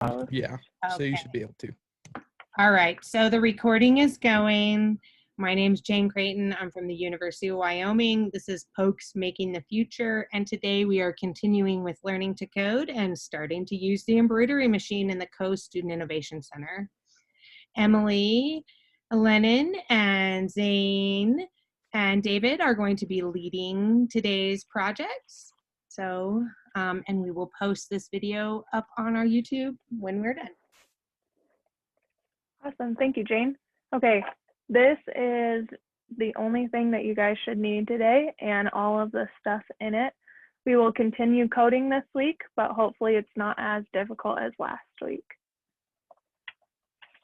Yeah, so you Okay. should be able to. All right, so the recording is going. My name's Jane Creighton. I'm from the University of Wyoming. This is Pokes Making the Future, and today we are continuing with learning to code and starting to use the embroidery machine in the Co Student Innovation Center. Emily, Lennon, and Zane and David are going to be leading today's projects. So, and we will post this video up on our YouTube when we're done. Awesome, thank you, Jane. Okay, this is the only thing that you guys should need today and all of the stuff in it. We will continue coding this week, but hopefully it's not as difficult as last week.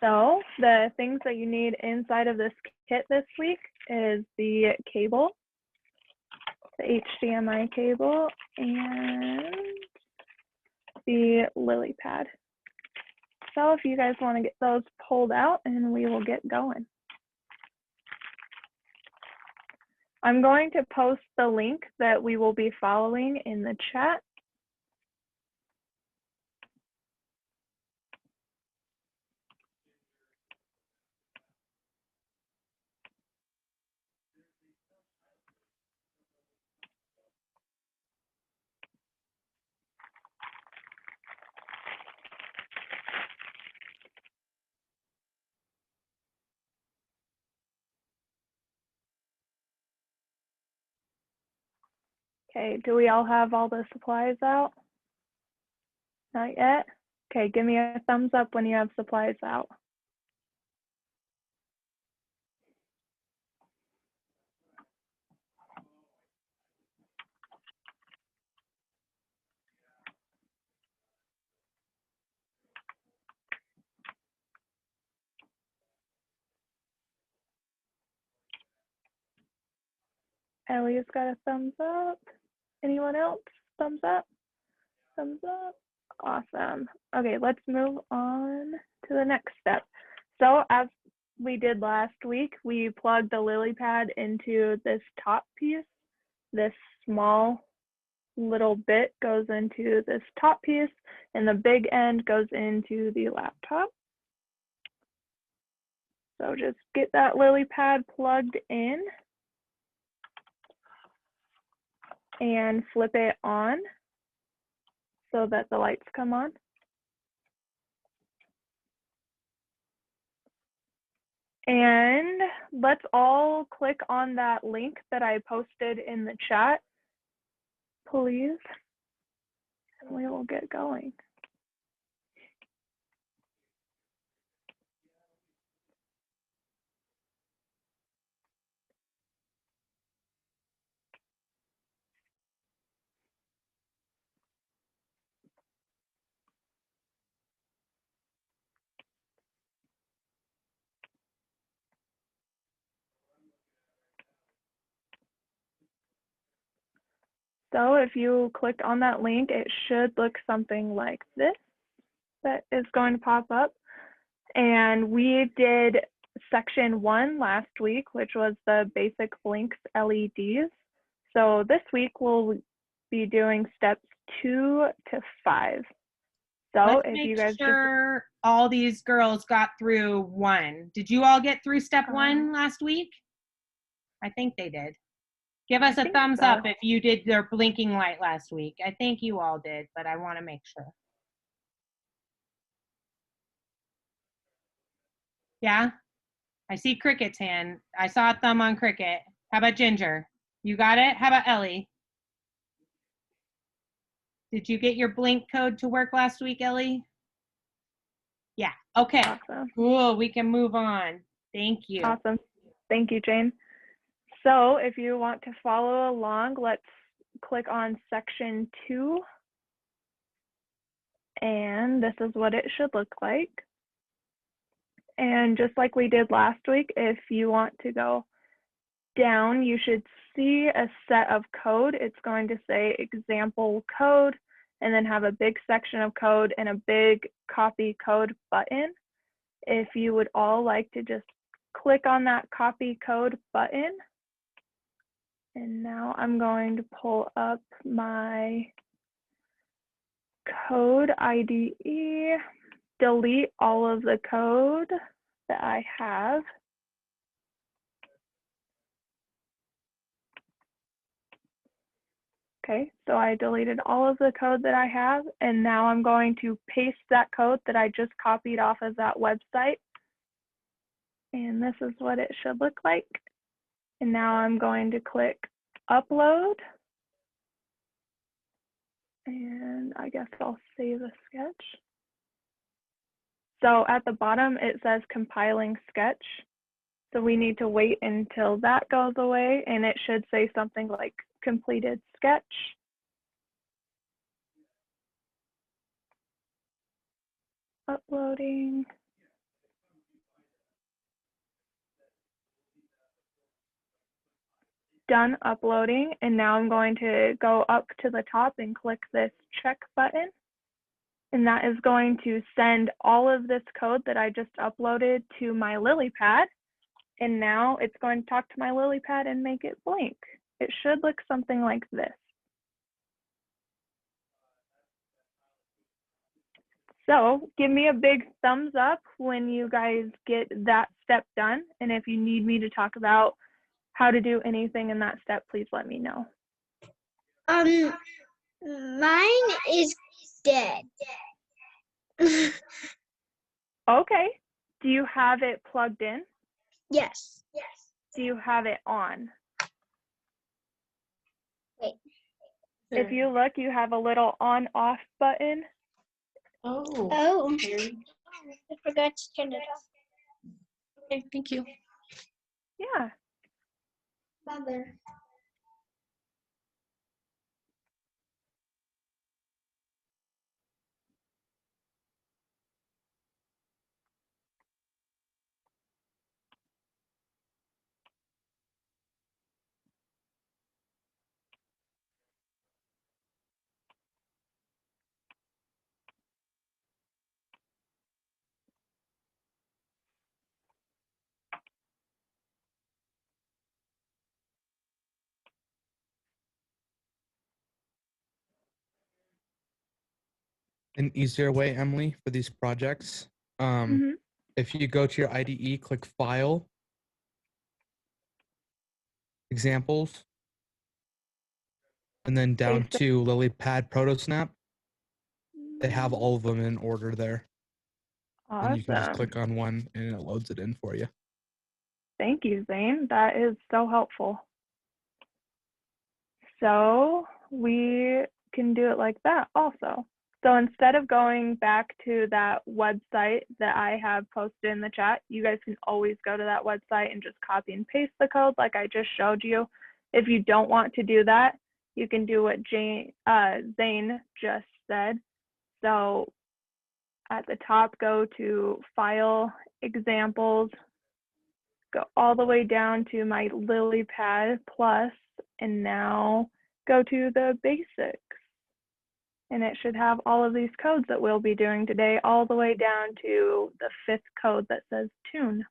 So the things that you need inside of this kit this week is the cable, the HDMI cable, and the lily pad. So if you guys want to get those pulled out, and we will get going. I'm going to post the link that we will be following in the chat. Okay, do we all have all the supplies out? Not yet? Okay, give me a thumbs up when you have supplies out. Ellie's got a thumbs up. Anyone else? Thumbs up? Thumbs up. Awesome. Okay, let's move on to the next step. So as we did last week, we plugged the lily pad into this top piece. This small little bit goes into this top piece, and the big end goes into the laptop. So just get that lily pad plugged in and flip it on so that the lights come on. And let's all click on that link that I posted in the chat, please, and we will get going. So if you click on that link, it should look something like this that is going to pop up. And we did section 1 last week, which was the basic blinks LEDs. So this week we'll be doing steps 2 to 5. So Let's if you make guys sure all these girls got through 1. Did you all get through step 1 last week? I think they did. Give us a thumbs up if you did their blinking light last week. I think you all did, but I want to make sure. Yeah? I see Cricket's hand. I saw a thumb on Cricket. How about Ginger? You got it? How about Ellie? Did you get your blink code to work last week, Ellie? Yeah. Okay. Awesome. Cool. We can move on. Thank you. Awesome. Thank you, Jane. So if you want to follow along, let's click on section 2. And this is what it should look like. And just like we did last week, if you want to go down, you should see a set of code. It's going to say example code, and then have a big section of code and a big copy code button. If you would all like to just click on that copy code button. And now I'm going to pull up my code IDE. delete all of the code that I have. Okay, so I deleted all of the code that I have, and now I'm going to paste that code that I just copied off of that website. And this is what it should look like. And now I'm going to click upload. And I guess I'll save a sketch. So at the bottom, it says compiling sketch. So we need to wait until that goes away, and it should say something like completed sketch. Uploading. Done uploading, and now I'm going to go up to the top and click this check button. And that is going to send all of this code that I just uploaded to my lily pad. And now it's going to talk to my lily pad and make it blank. It should look something like this. So give me a big thumbs up when you guys get that step done. And if you need me to talk about how to do anything in that step, please let me know. Mine is dead. Okay. Do you have it plugged in? Yes. Do you have it on? Wait. If you look, you have a little on-off button. Oh. I forgot to turn it off. Okay, thank you. Yeah. Mother. An easier way, Emily, for these projects. If you go to your IDE, click File, Examples, and then down to LilyPad ProtoSnap. They have all of them in order there. Awesome. And you can just click on one and it loads it in for you. Thank you, Zane. That is so helpful. So we can do it like that also. So instead of going back to that website that I have posted in the chat, you guys can always go to that website and just copy and paste the code like I just showed you. If you don't want to do that, you can do what Zane just said. So at the top, go to File, Examples, go all the way down to my LilyPad Plus, and now go to the basics. And it should have all of these codes that we'll be doing today, all the way down to the 5th code that says tune.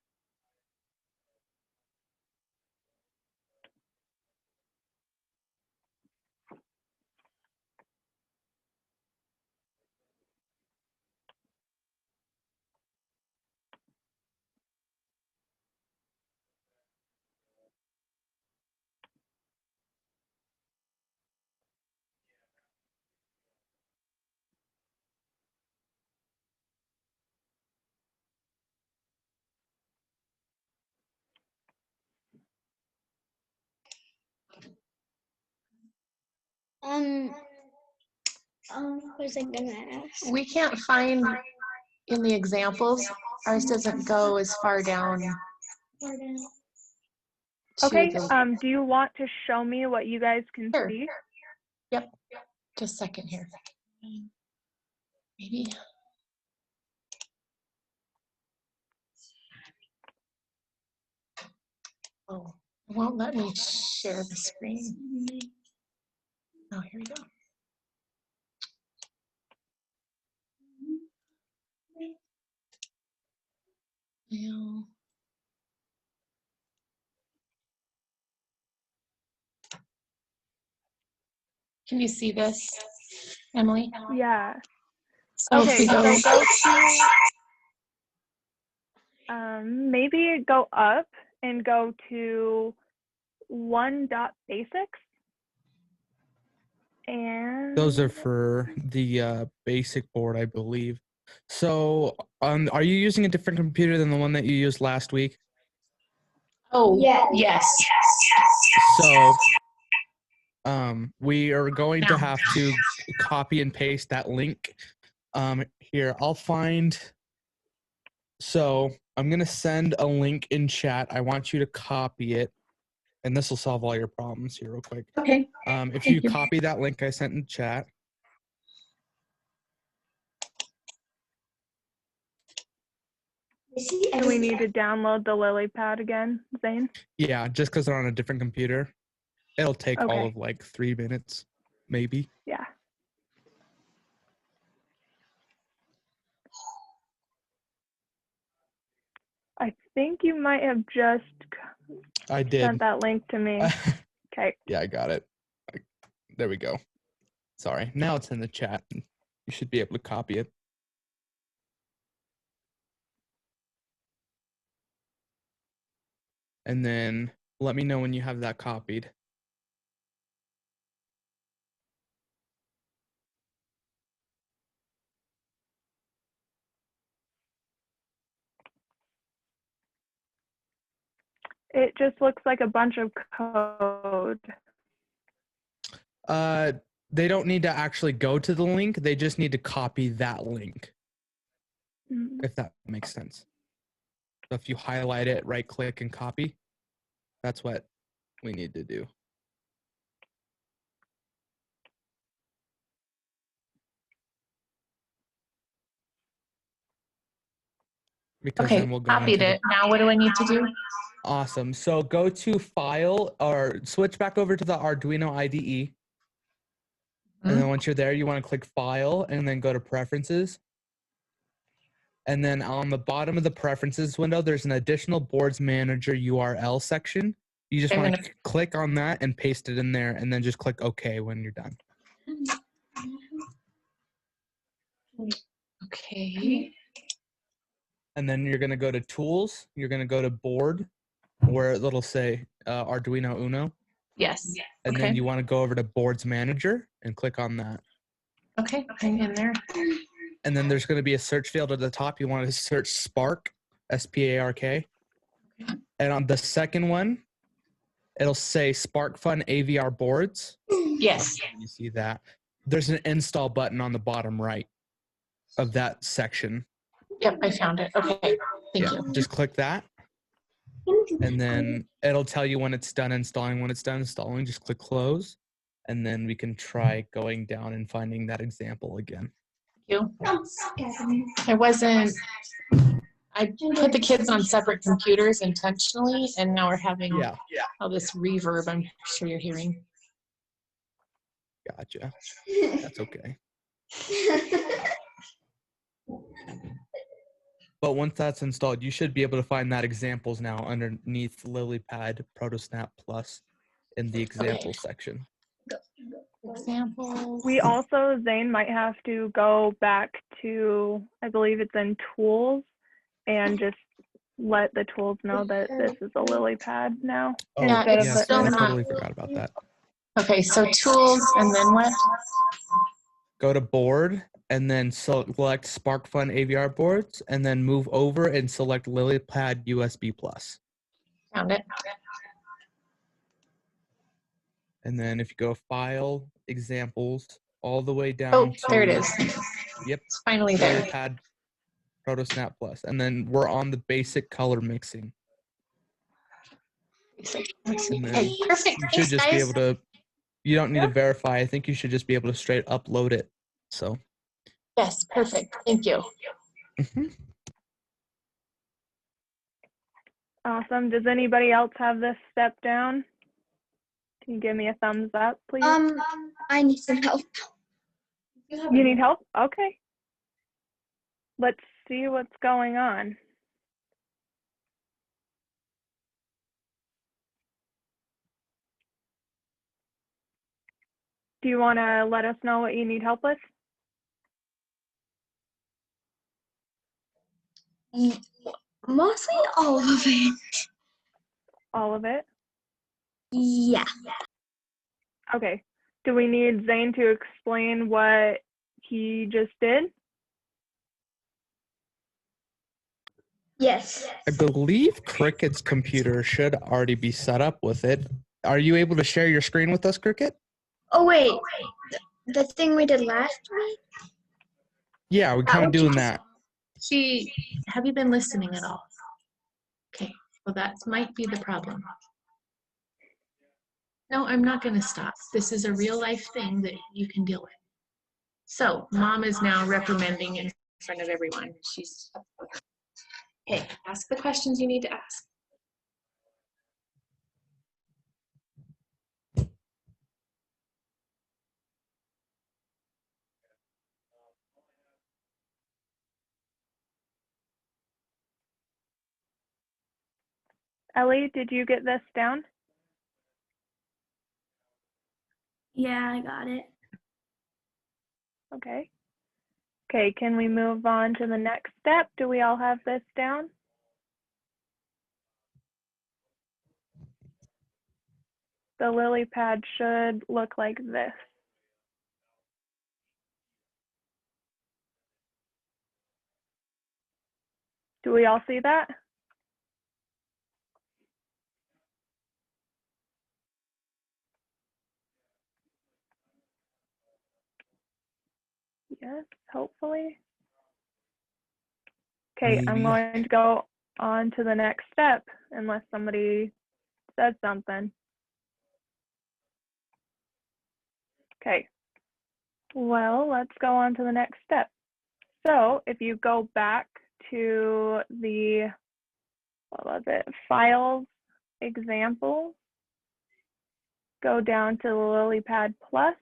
What was I gonna ask? We can't find in the examples. Ours doesn't go as far down. Okay, do you want to show me what you guys can Sure. see? Yep. Just a second here. Maybe. Oh, it won't let me share the screen. Oh, here we go. Now, can you see this, Emily? Yeah. So Okay, if we so go, go to Maybe go up and go to 1.basics. And those are for the basic board, I believe. So, are you using a different computer than the one that you used last week? Oh, yes. So, we are going to have to copy and paste that link. Here, I'll find. So, I'm going to send a link in chat. I want you to copy it, and this will solve all your problems here real quick. Okay. If you copy that link I sent in chat. do we need to download the LilyPad again, Zane? Yeah, just because they're on a different computer. It'll take all Okay. of like 3 minutes, maybe. Yeah. I think you might have just I did. sent that link to me. Okay. Yeah, I got it. There we go. Sorry. Now it's in the chat. You should be able to copy it. And then let me know when you have that copied. It just looks like a bunch of code. They don't need to actually go to the link. They just need to copy that link, if that makes sense. So if you highlight it, right click and copy, that's what we need to do. Because Okay, then we'll go copied into it. Now what do I need to do? Awesome. So go to File or switch back over to the Arduino IDE. And then once you're there, you want to click File and then go to Preferences. And then on the bottom of the Preferences window, there's an additional Boards Manager URL section. You just want to click on that and paste it in there, and then just click OK when you're done. Okay. And then you're going to go to Tools. You're going to go to Board, where it'll say Arduino Uno. Yes. And then you want to go over to Boards Manager and click on that. Okay, hang in there. And then there's going to be a search field at the top. You want to search Spark, S-P-A-R-K. And on the second one, it'll say SparkFun AVR boards. Yes. You see that. There's an install button on the bottom right of that section. Yep, I found it. Okay, thank you. Just click that. And then it'll tell you when it's done installing. When it's done installing, just click close. And then we can try going down and finding that example again. Thank you. I put the kids on separate computers intentionally, and now we're having all this reverb I'm sure you're hearing. Gotcha. That's okay. But once that's installed, you should be able to find that examples now underneath LilyPad ProtoSnap Plus in the example section. Examples. We also, Zane, might have to go back to, I believe it's in Tools, and just let the tools know that this is a LilyPad now. Oh, Yeah, yeah, it's still I not. totally forgot about that. Okay, so tools, and then what? Go to board and then select SparkFun AVR boards and then move over and select LilyPad USB Plus. Found it. And then if you go File, Examples, all the way down Oh, to... there it is. Yep. It's finally there. LilyPad ProtoSnap Plus. And then we're on the basic color mixing. Okay, perfect. You should just be able to... You don't need to verify. I think you should just be able to straight upload it. So... Yes, perfect. Thank you. Awesome. Does anybody else have this step down? Can you give me a thumbs up, please? I need some help. You need help? Okay. Let's see what's going on. Do you want to let us know what you need help with? Mostly all of it. All of it? Yeah. Okay. Do we need Zane to explain what he just did? Yes. I believe Cricket's computer should already be set up with it. Are you able to share your screen with us, Cricket? Oh wait, the thing we did last week. Yeah, we're kind of doing that. Have you been listening at all? Okay, well that might be the problem. No, I'm not going to stop. This is a real life thing that you can deal with. So, Mom is now reprimanding in front of everyone. Hey, ask the questions you need to ask. Ellie, did you get this down? Yeah, I got it. Okay. Okay, can we move on to the next step? Do we all have this down? The lily pad should look like this. Do we all see that? Yes, hopefully. Okay, I'm Maybe. going to go on to the next step unless somebody said something. Okay, well, let's go on to the next step. So if you go back to the, what was it, files, examples, go down to the LilyPad Plus,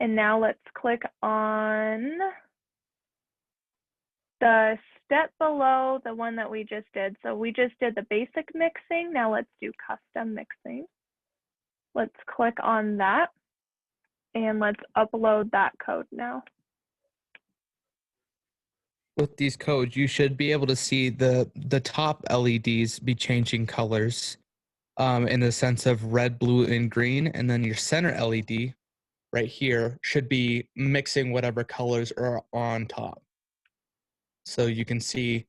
and now let's click on the step below the one that we just did. So we just did the basic mixing. Now let's do custom mixing. Let's click on that and let's upload that code now. With these codes, you should be able to see the top LEDs be changing colors in the sense of red, blue, and green. And then your center LED right here should be mixing whatever colors are on top. So you can see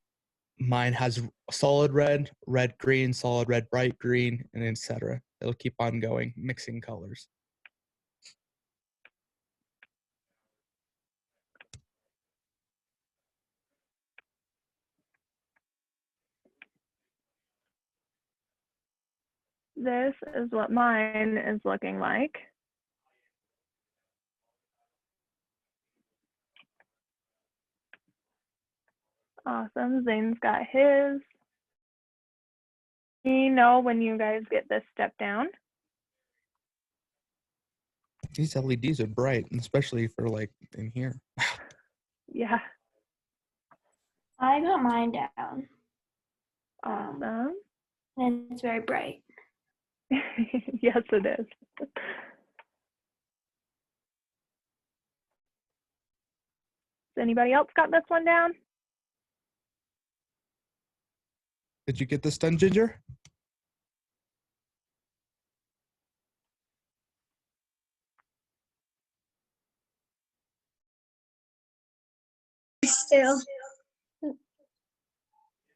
mine has solid red, red, green, solid red, bright green, and etc. It'll keep on going, mixing colors. This is what mine is looking like. Awesome, Zane's got his. You know when you guys get this step down. These LEDs are bright, especially for like in here. Yeah. I got mine down. Awesome. And it's very bright. Yes, it is. Has anybody else got this one down? Did you get this done, Ginger? Still.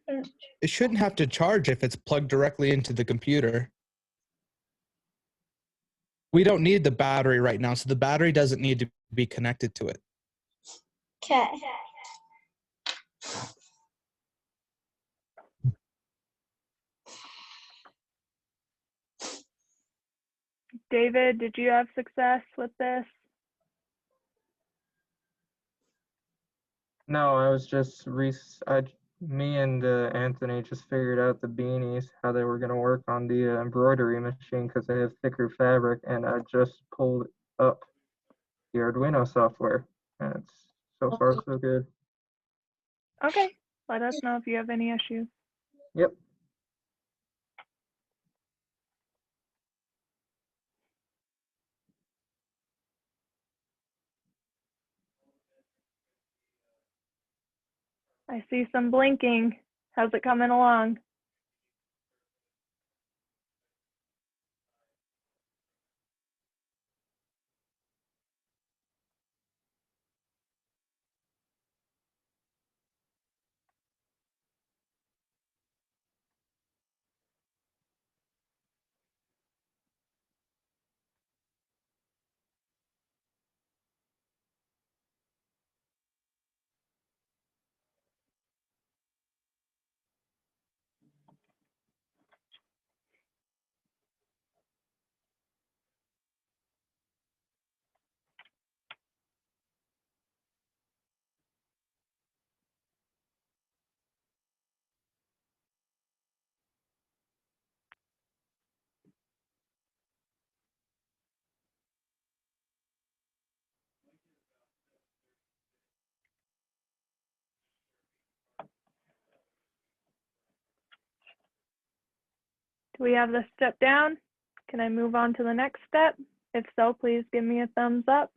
It shouldn't have to charge if it's plugged directly into the computer. We don't need the battery right now, so the battery doesn't need to be connected to it. Okay. David, did you have success with this? No, I was just me and Anthony just figured out the beanies, how they were going to work on the embroidery machine because they have thicker fabric, and I just pulled up the Arduino software, and it's so far so good. Okay, let us know if you have any issues. Yep. I see some blinking. How's it coming along? Do we have the step down? Can I move on to the next step? If so, please give me a thumbs up.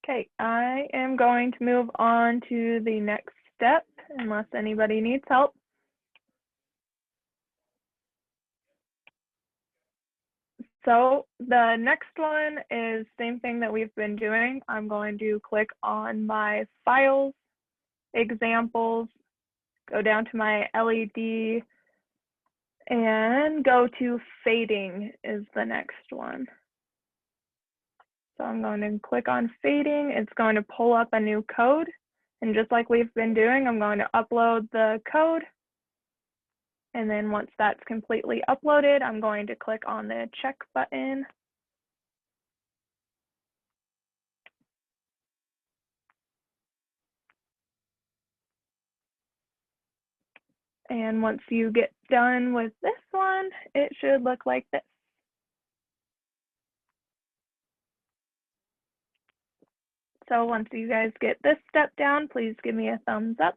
Okay, I am going to move on to the next step unless anybody needs help. So the next one is same thing that we've been doing. I'm going to click on my files, examples, go down to my LED, and go to fading is the next one. So I'm going to click on fading. It's going to pull up a new code. And just like we've been doing, I'm going to upload the code. And then once that's completely uploaded, I'm going to click on the check button. And once you get done with this one, it should look like this. So once you guys get this step down, please give me a thumbs up.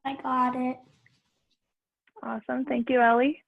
I got it. Awesome, thank you, Ellie.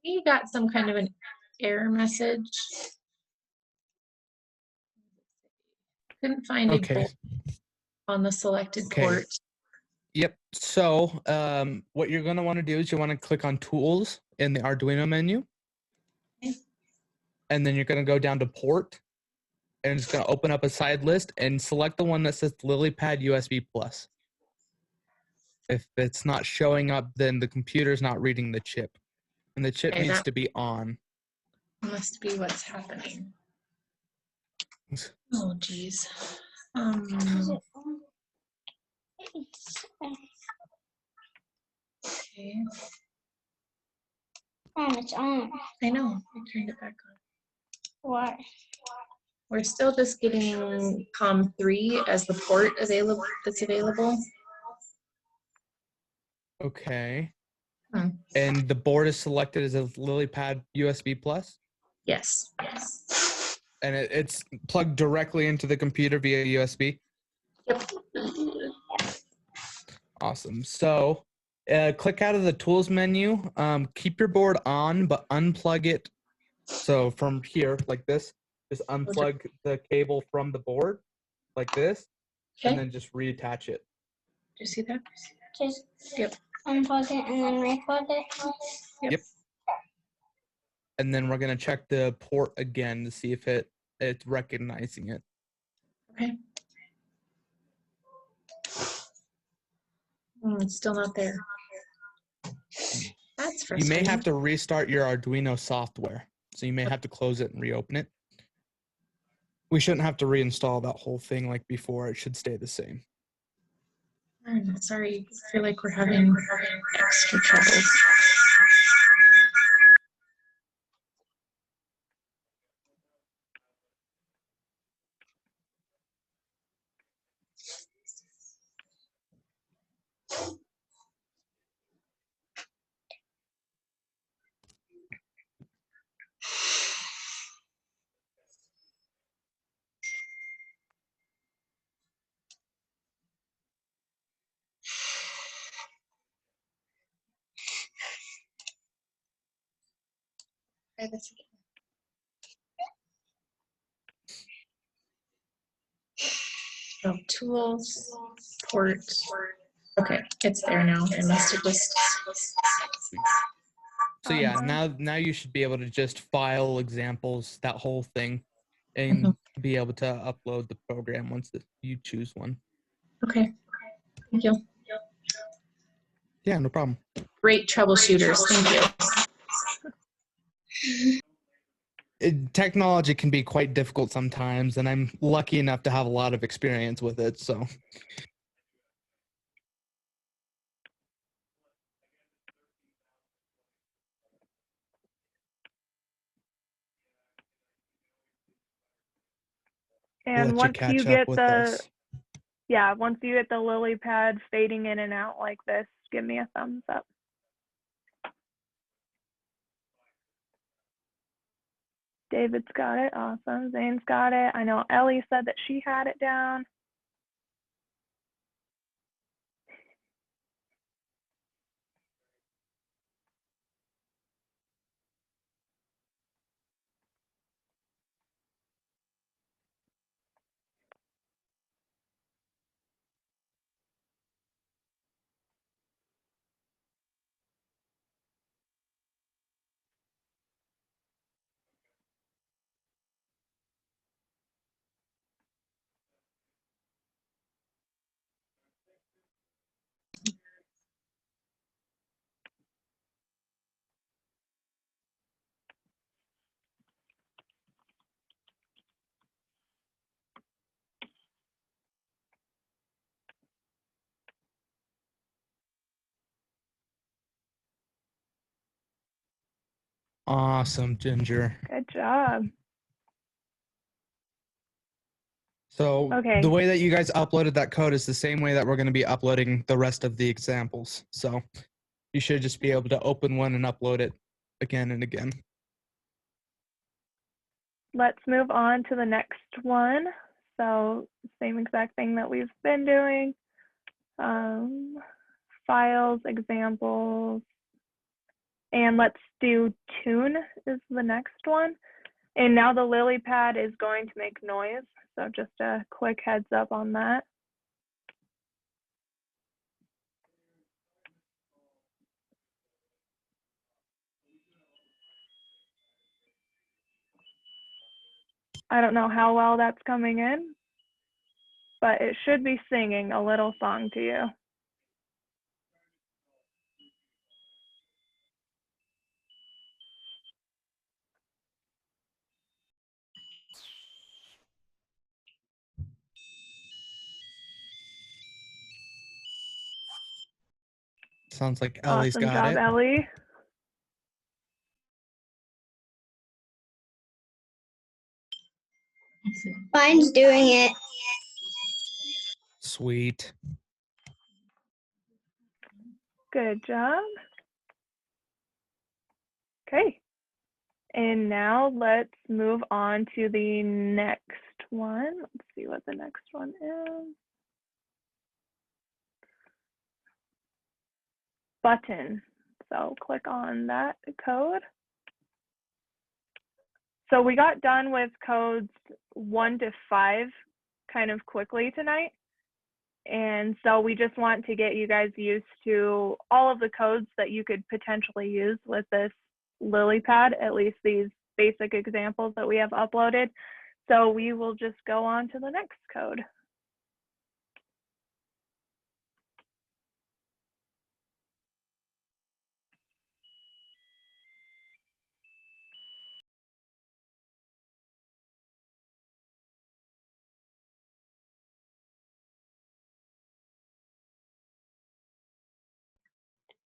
We got some kind of an error message. Couldn't find a Okay. bolt on the selected Okay. port. Yep. So what you're going to want to do is you want to click on Tools in the Arduino menu. Okay. And then you're going to go down to Port. And it's going to open up a side list and select the one that says LilyPad USB Plus. If it's not showing up, then the computer's not reading the chip. And the chip Okay, needs that to be on. must be what's happening. Oh, geez. Okay. It's on. I know. I turned it back on. Why? We're still just getting COM3 as the port available that's available. Okay. Hmm. And the board is selected as a LilyPad USB Plus. Yes. Yes. And it's plugged directly into the computer via USB. Yep. Awesome. So click out of the tools menu. Keep your board on, but unplug it. So from here, like this, just unplug the cable from the board, like this, Okay. and then just reattach it. Do you see that? Just Yep. unplug it and then replug it. Yep. And then we're gonna check the port again to see if it's recognizing it. Okay. It's still not there. That's frustrating. You may have to restart your Arduino software. So you may have to close it and reopen it. We shouldn't have to reinstall that whole thing like before. It should stay the same. I'm sorry. I feel like we're having extra trouble. Try this again. Oh, tools, port. Okay, it's there now. I must have just. So yeah, now you should be able to just file examples, that whole thing, and Mm-hmm. be able to upload the program once you choose one. Okay, thank you. Yeah, no problem. Great troubleshooters, thank you. Technology can be quite difficult sometimes, and I'm lucky enough to have a lot of experience with it, so. And once you get once you get the lily pad fading in and out like this, give me a thumbs up. David's got it. Awesome. Zane's got it. I know Ellie said that she had it down. Awesome, Ginger. Good job. So Okay. the way that you guys uploaded that code is the same way that we're going to be uploading the rest of the examples. So you should just be able to open one and upload it again and again. Let's move on to the next one. So same exact thing that we've been doing. Files, examples, and let's do tune is the next one. And now the lily pad is going to make noise. So just a quick heads up on that. I don't know how well that's coming in, but it should be singing a little song to you. Sounds like Ellie's Awesome got job, it. Ellie. Mine's doing it. Sweet. Good job. Okay. And now let's move on to the next one. Let's see what the next one is. button. So click on that code. So we got done with codes 1 to 5 kind of quickly tonight. And so we just want to get you guys used to all of the codes that you could potentially use with this lily pad, at least these basic examples that we have uploaded. So we will just go on to the next code.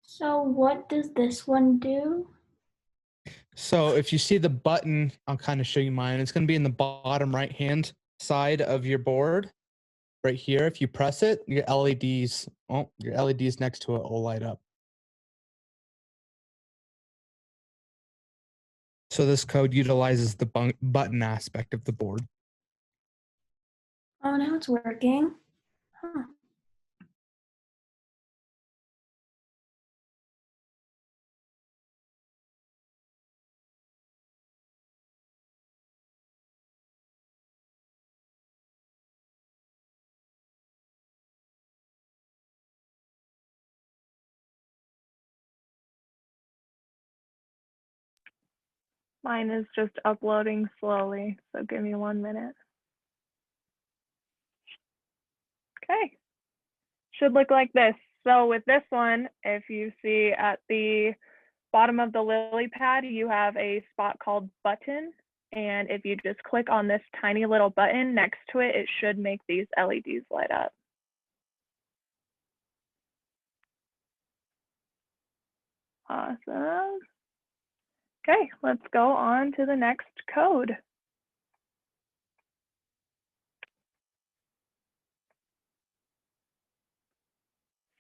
So what does this one do? So if you see the button, I'll kind of show you mine. It's going to be in the bottom right hand side of your board right here. If you press it, your LEDs next to it will light up. So this code utilizes the button aspect of the board. Oh, now it's working. Huh. Mine is just uploading slowly, so give me 1 minute. Okay, should look like this. So with this one, if you see at the bottom of the lily pad, you have a spot called button. And if you just click on this tiny little button next to it, it should make these LEDs light up. Awesome. Okay, let's go on to the next code.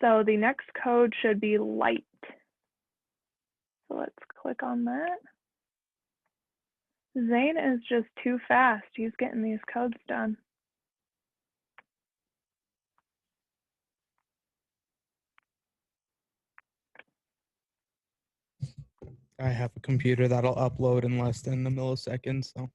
So the next code should be light. So let's click on that. Zane is just too fast. He's getting these codes done. I have a computer that'll upload in less than a millisecond, so.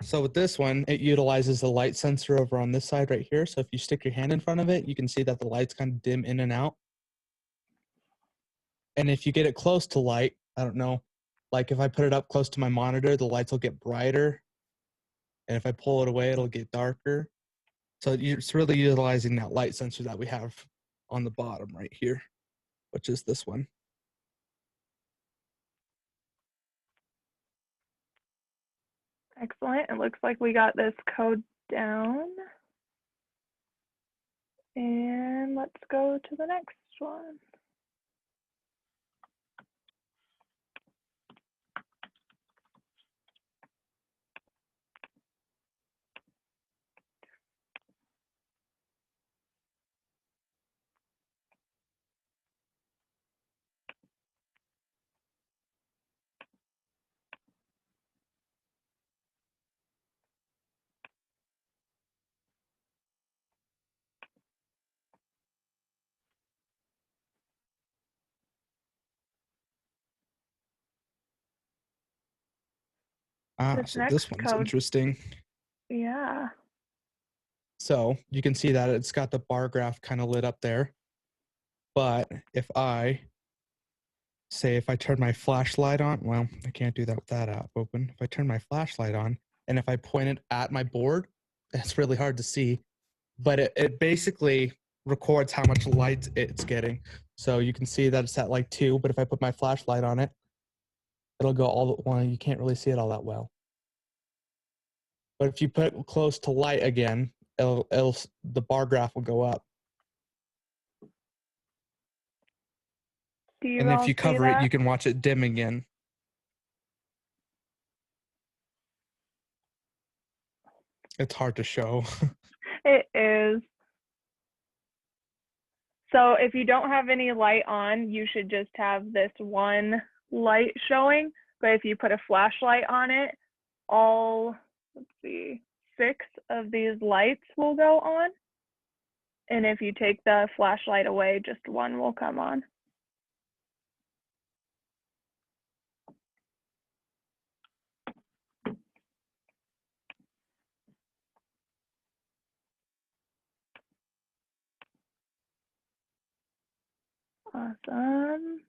So with this one, it utilizes the light sensor over on this side right here. So if you stick your hand in front of it, you can see that the lights kind of dim in and out. And if you get it close to light, I don't know, like if I put it up close to my monitor, the lights will get brighter. And if I pull it away, it'll get darker. So it's really utilizing that light sensor that we have on the bottom right here, which is this one. Excellent. It looks like we got this code down. And let's go to the next one. So this one's interesting. Yeah. So you can see that it's got the bar graph kind of lit up there. But if I turn my flashlight on, well, I can't do that with that app open. If I turn my flashlight on and if I point it at my board, it's really hard to see. But it basically records how much light it's getting. So you can see that it's at like 2, but if I put my flashlight on it, it'll go all the way. You can't really see it all that well. But if you put it close to light again, the bar graph will go up. And if you cover it, you can watch it dim again. It's hard to show. It is. So if you don't have any light on, you should just have this one light showing. But if you put a flashlight on it, all, let's see, 6 of these lights will go on. And if you take the flashlight away, just one will come on. Awesome.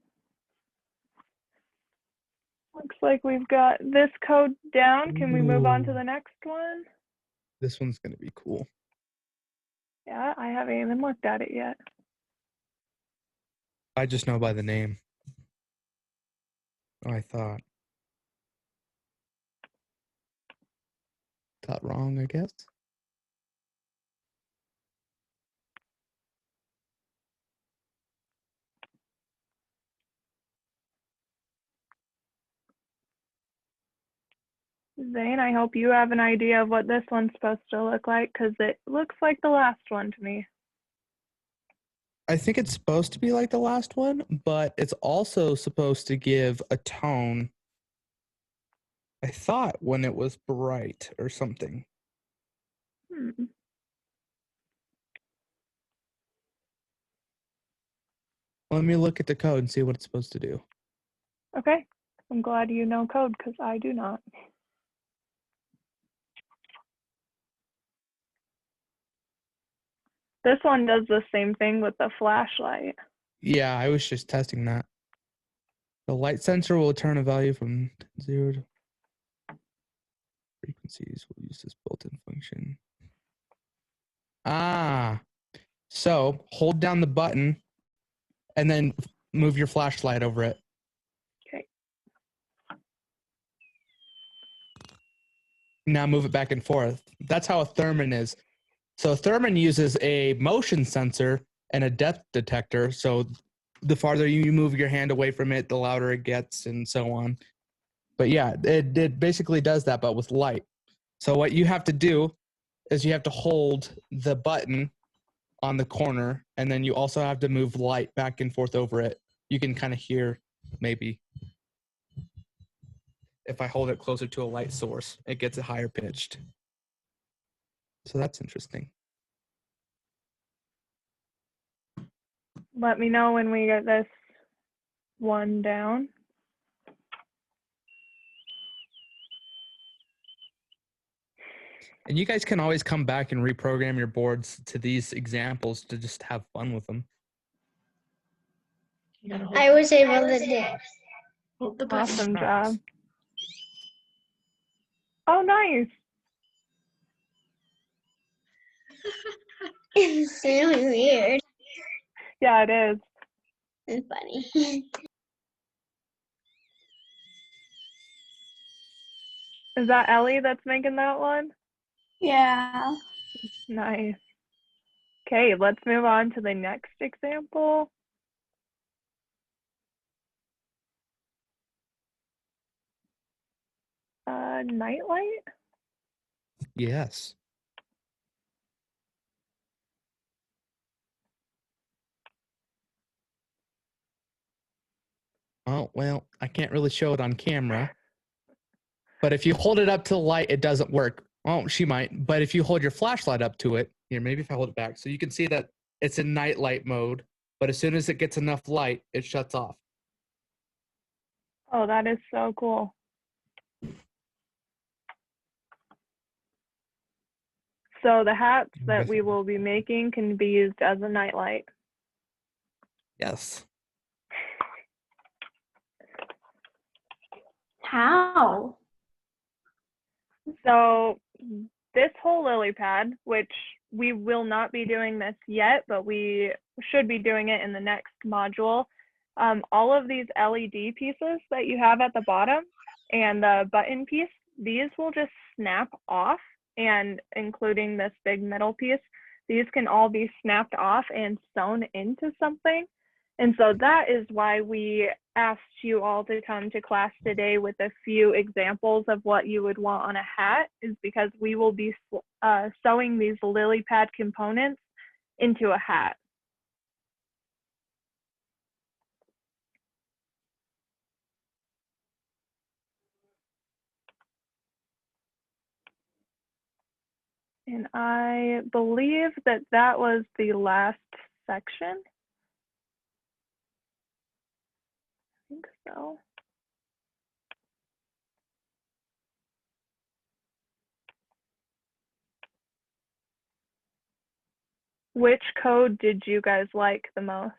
Looks like we've got this code down. Can we move on to the next one? This one's going to be cool. Yeah, I haven't even looked at it yet. I just know by the name. Oh, I thought wrong, I guess. Zane, I hope you have an idea of what this one's supposed to look like, because it looks like the last one to me. I think it's supposed to be like the last one, but it's also supposed to give a tone. I thought when it was bright or something. Let me look at the code and see what it's supposed to do. Okay, I'm glad you know code, because I do not. This one does the same thing with the flashlight. Yeah, I was just testing that. The light sensor will return a value from 0 to frequencies. We'll use this built-in function. So hold down the button and then move your flashlight over it. Okay. Now move it back and forth. That's how a thermal is. So a thermal uses a motion sensor and a depth detector. So the farther you move your hand away from it, the louder it gets and so on. But yeah, it basically does that, but with light. So what you have to do is you have to hold the button on the corner, and then you also have to move light back and forth over it. You can kind of hear maybe if I hold it closer to a light source, it gets it higher pitched. So that's interesting. Let me know when we get this one down. And you guys can always come back and reprogram your boards to these examples to just have fun with them. I was able to do. Hold the button. Awesome job. Oh, nice. It's really weird Yeah, it is. and funny. Is that Ellie that's making that one? Yeah. Nice. Okay, let's move on to the next example. Nightlight? Yes. Oh, well, I can't really show it on camera. But if you hold it up to the light, it doesn't work. Oh, she might. But if you hold your flashlight up to it, here, maybe if I hold it back, so you can see that it's in night light mode. But as soon as it gets enough light, it shuts off. Oh, that is so cool. So the hats that we will be making can be used as a nightlight. Yes. How? So this whole lily pad, which we will not be doing this yet, but we should be doing it in the next module. All of these LED pieces that you have at the bottom and the button piece, these will just snap off, and including this big middle piece, these can all be snapped off and sewn into something. And so that is why we asked you all to come to class today with a few examples of what you would want on a hat, is because we will be sewing these lily pad components into a hat. And I believe that that was the last section. I think so. Which code did you guys like the most?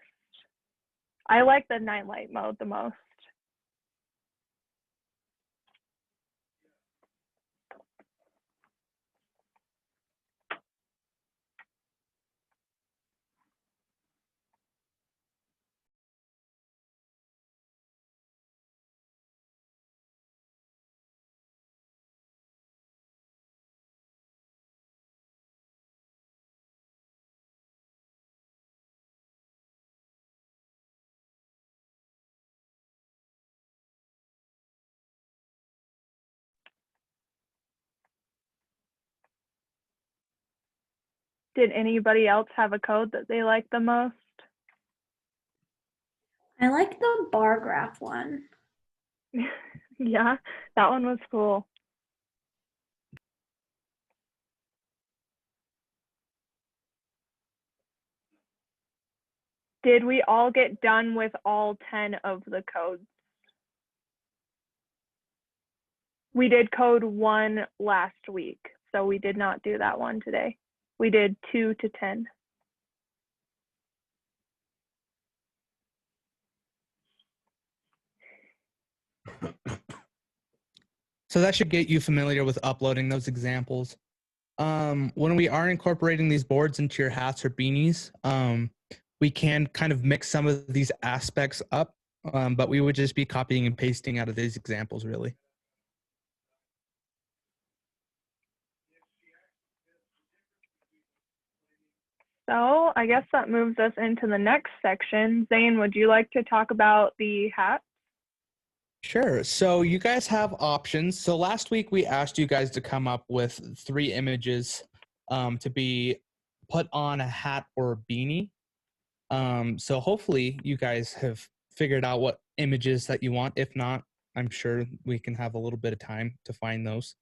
I like the nightlight mode the most. Did anybody else have a code that they liked the most? I like the bar graph one. Yeah, that one was cool. Did we all get done with all 10 of the codes? We did code 1 last week, so we did not do that one today. We did 2 to 10. So that should get you familiar with uploading those examples. When we are incorporating these boards into your hats or beanies, we can kind of mix some of these aspects up, but we would just be copying and pasting out of these examples, really. So I guess that moves us into the next section. Zane, would you like to talk about the hat? Sure. So you guys have options. So last week we asked you guys to come up with 3 images to be put on a hat or a beanie. So hopefully you guys have figured out what images that you want. If not, I'm sure we can have a little bit of time to find those.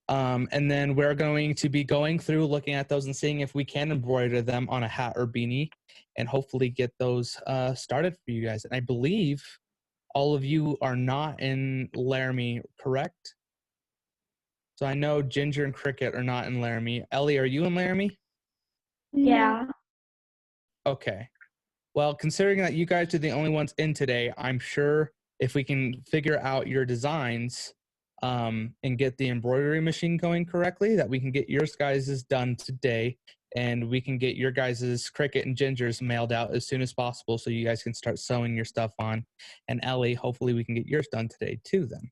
And then we're going to be going through, looking at those and seeing if we can embroider them on a hat or beanie and hopefully get those started for you guys. And I believe all of you are not in Laramie, correct? So I know Ginger and Cricket are not in Laramie. Ellie, are you in Laramie? Yeah. Okay. Well, considering that you guys are the only ones in today, I'm sure if we can figure out your designs and get the embroidery machine going correctly, that we can get yours guys' done today, and we can get your guys' Cricket and Ginger's mailed out as soon as possible so you guys can start sewing your stuff on. And Ellie, hopefully we can get yours done today too then.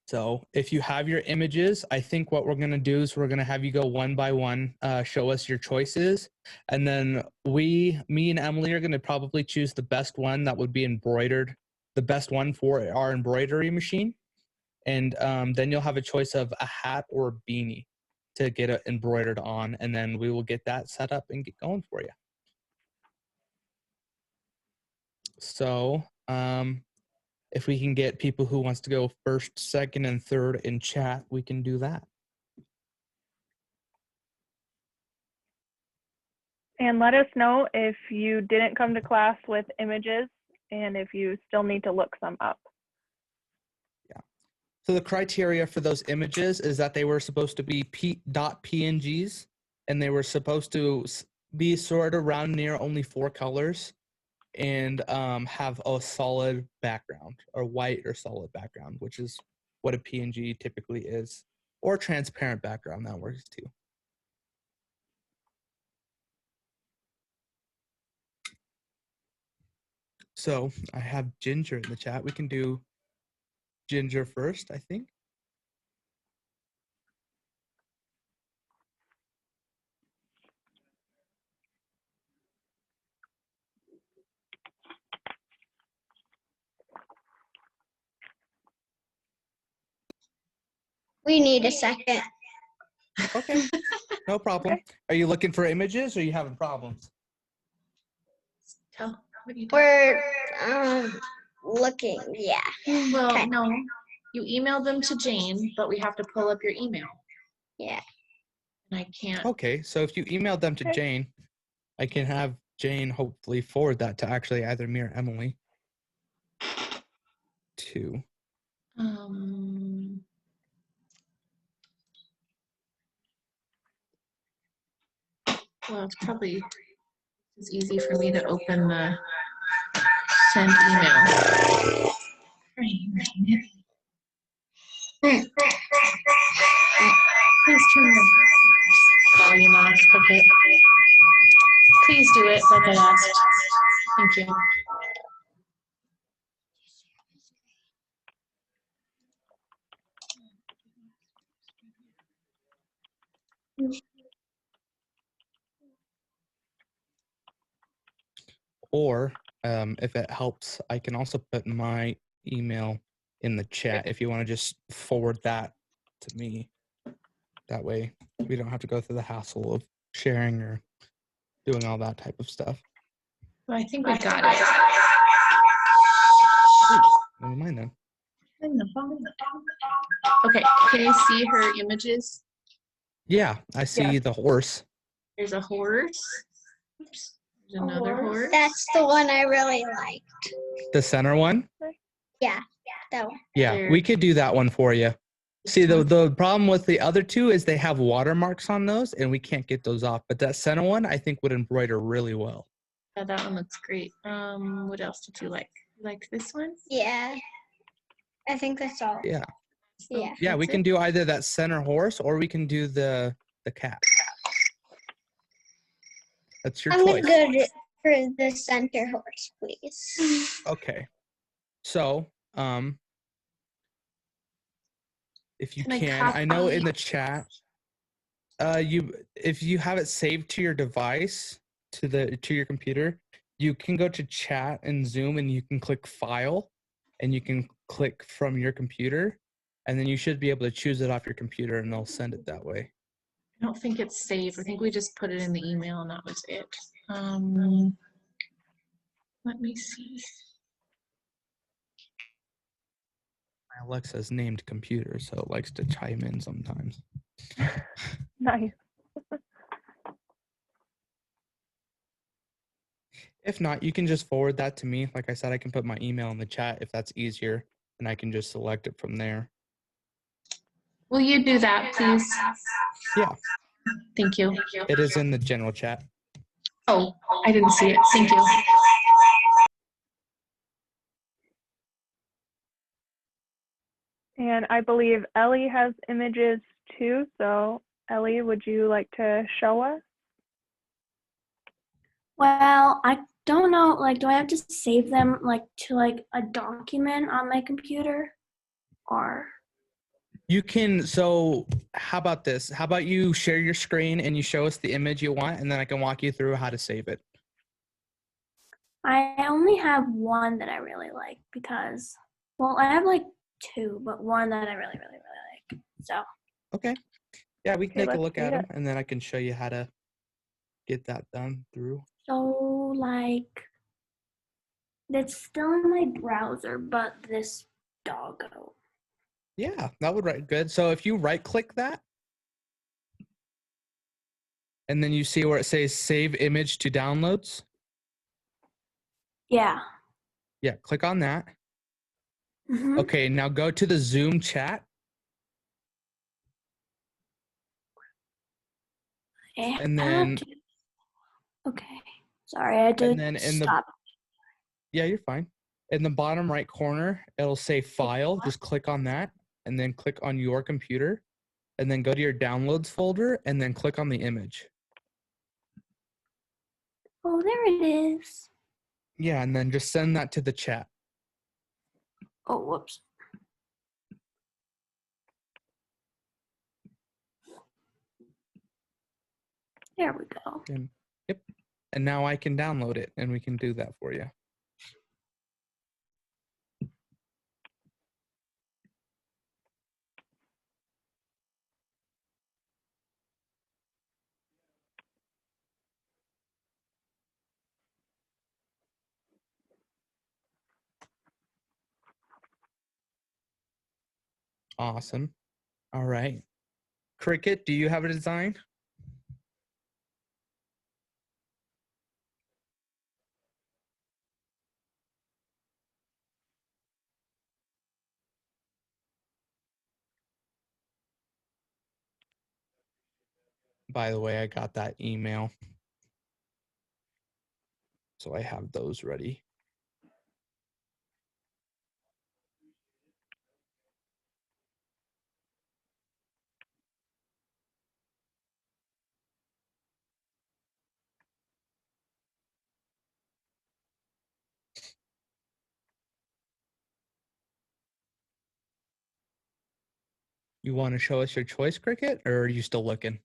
So if you have your images, I think what we're going to do is we're going to have you go one by one, show us your choices. And then me and Emily are going to probably choose the best one that would be embroidered, the best one for our embroidery machine. And then you'll have a choice of a hat or a beanie to get it embroidered on. And then we will get that set up and get going for you. So, if we can get people who wants to go first, second, and third in chat, we can do that. And let us know if you didn't come to class with images and if you still need to look some up. Yeah. So the criteria for those images is that they were supposed to be .pngs, and they were supposed to be sorted around near only 4 colors, and have a solid background, or white or solid background, which is what a PNG typically is, or transparent background, that works too. So I have Ginger in the chat. We can do Ginger first, I think. We need a second. Okay, no problem. Okay. Are you looking for images, or are you having problems? Tell, what are you doing? We're looking, yeah. Well, Okay. no, You email them to Jane, but we have to pull up your email. Yeah. And I can't. Okay, so if you email them to Okay. Jane, I can have Jane hopefully forward that to actually either me or Emily. Too. Well, it's easy for me to open the send email. Please turn the volume off a bit. Please do it like I asked. Thank you. Or if it helps, I can also put my email in the chat if you want to just forward that to me. That way we don't have to go through the hassle of sharing or doing all that type of stuff. Well, I think we got it. Never mind then. Okay, can you see her images? Yeah, I see the horse. There's a horse. Oops. There's another horse. That's the one I really liked. The center one? Yeah, that one. Yeah, we could do that one for you. See, the problem with the other two is they have watermarks on those, and we can't get those off. But that center one, I think, would embroider really well. Yeah, that one looks great. What else did you like? You liked this one? Yeah. I think that's all. Yeah. Yeah. Yeah, we can do either that center horse or we can do the cat. That's your I'm choice. gonna go for the center horse, please. Okay. So, if you can, I know in the chat, if you have it saved to your device, to your computer, you can go to chat in Zoom and you can click file and you can click from your computer and then you should be able to choose it off your computer and they'll send it that way. I don't think it's saved. I think we just put it in the email and that was it. Let me see. My Alexa's named computer, so it likes to chime in sometimes. Nice. If not, you can just forward that to me. Like I said, I can put my email in the chat if that's easier, and I can just select it from there. Will you do that, please? Yeah. Thank you. It is in the general chat. Oh, I didn't see it. Thank you. And I believe Ellie has images too. So Ellie, would you like to show us? Well, I don't know, like, do I have to save them like to like a document on my computer or? You can, so how about this? How about you share your screen and you show us the image you want, and then I can walk you through how to save it. I only have one that I really like because, well, I have like two, but one that I really, really, really like. So. Okay. Yeah, we can Okay, take a let's look see at them, it. and then I can show you how to get that done through. So, like, it's still in my browser, but this doggo. Yeah, that would write good. So if you right click that, and then you see where it says save image to downloads. Yeah. Yeah, click on that. Mm-hmm. Okay, now go to the Zoom chat. And then, okay. Sorry, I had to and then in stop. Yeah, you're fine. In the bottom right corner, it'll say file. Just click on that and then click on your computer and then go to your downloads folder and then click on the image. Oh, there it is. Yeah, and then just send that to the chat. Oh, whoops. There we go. And, yep. And now I can download it and we can do that for you. Awesome. All right. Cricket, do you have a design? By the way, I got that email. So I have those ready. You want to show us your choice, Cricket, or are you still looking?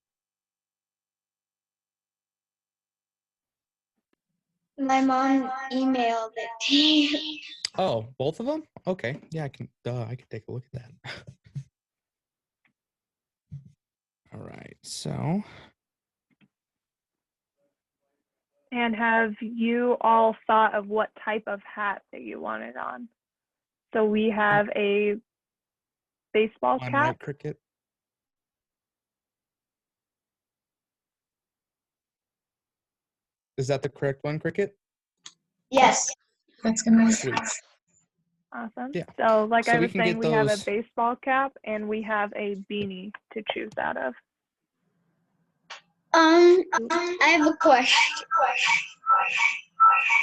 My mom emailed it to you. Oh, both of them? Okay. Yeah, I can take a look at that. All right. So, And have you all thought of what type of hat that you wanted on? So we have a baseball one cap. right, Cricket. Is that the correct one, Cricket? Yes. That's gonna be Sweet. Awesome. Yeah. So like So I we was can saying, get we have a those- baseball cap and we have a beanie to choose out of. I have a question.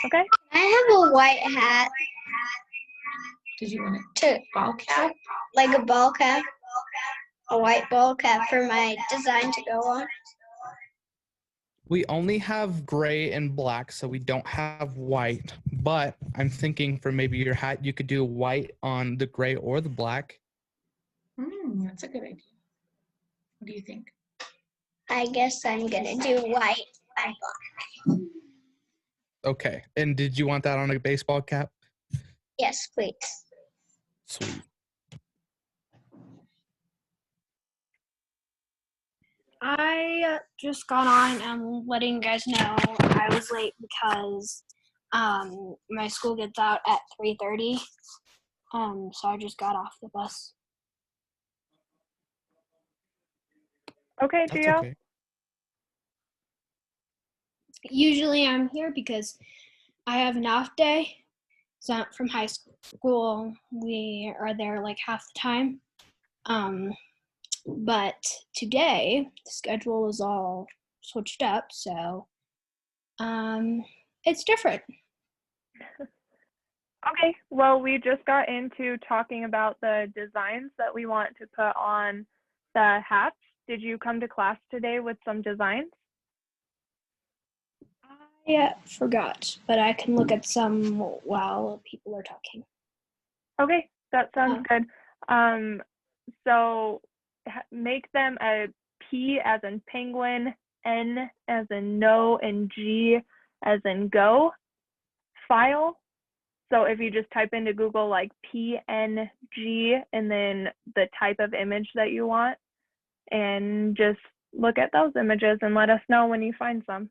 Okay. I have a white hat Did you want it to ball cap? like a ball cap, a white ball cap for my design to go on. We only have gray and black, so we don't have white. But I'm thinking for maybe your hat, you could do white on the gray or the black. That's a good idea. What do you think? I guess I'm gonna do white and black. Okay. And did you want that on a baseball cap? Yes, please. Sweet. I just got on and letting you guys know I was late because my school gets out at 3:30. So I just got off the bus. Okay, That's Gio. okay. Usually I'm here because I have an off day. So from high school, we are there like half the time. But today the schedule is all switched up, so it's different. Okay, well, we just got into talking about the designs that we want to put on the hats. Did you come to class today with some designs? I forgot, but I can look at some while people are talking. Okay, that sounds good. So make them a P as in penguin, N as in no, and G as in go file. So if you just type into Google like PNG and then the type of image that you want, and just look at those images and let us know when you find some.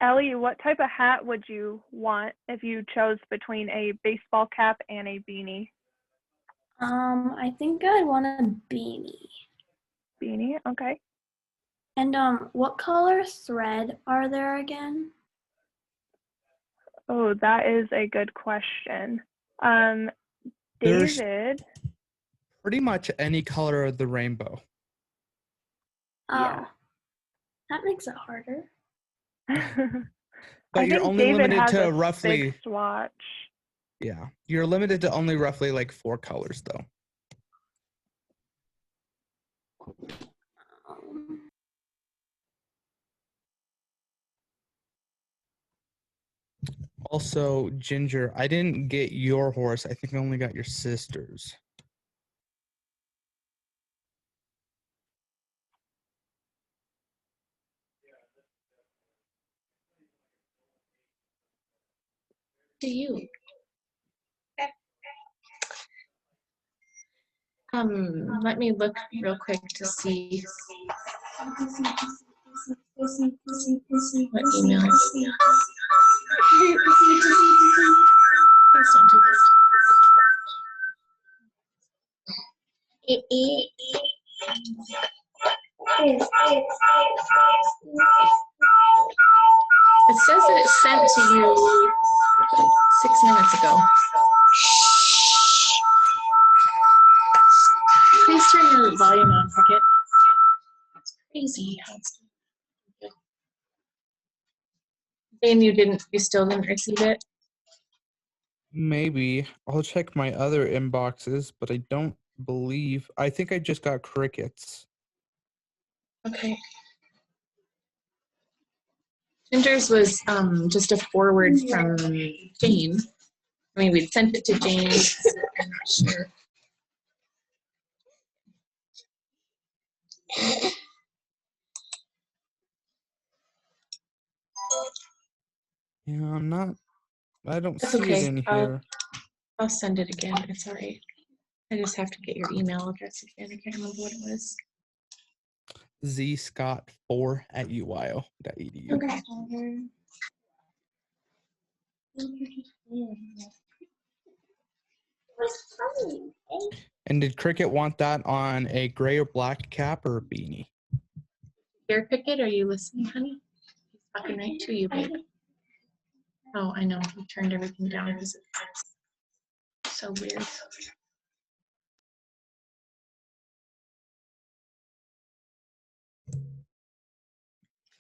Ellie, what type of hat would you want if you chose between a baseball cap and a beanie? I think I'd want a beanie. Beanie, okay. And what color thread are there again? Oh, that is a good question. There's David. pretty much any color of the rainbow. Oh, Yeah. that makes it harder. But I you're think only David limited has to a roughly big swatch. Yeah. You're limited to only roughly like 4 colors though. Also, Ginger, I didn't get your horse. I think I only got your sister's. Do you? Let me look real quick to see what email. Please don't do this. It says that it's sent to you 6 minutes ago. Please turn your volume on, Cricket. It's crazy how it's doing. And you still didn't receive it? Maybe. I'll check my other inboxes, but I don't believe. I think I just got crickets. Okay. Ginger's was just a forward from Jane. I mean, we'd sent it to Jane. I'm not sure. Yeah, I don't That's see okay. it in here. I'll send it again. It's all right. I just have to get your email address again. I can't remember what it was. zscott4@uyo.edu. Okay. And did Cricket want that on a gray or black cap or a beanie? Here, Cricket, are you listening, honey? He's talking right to you, babe. Oh, I know. He turned everything down because it's so weird.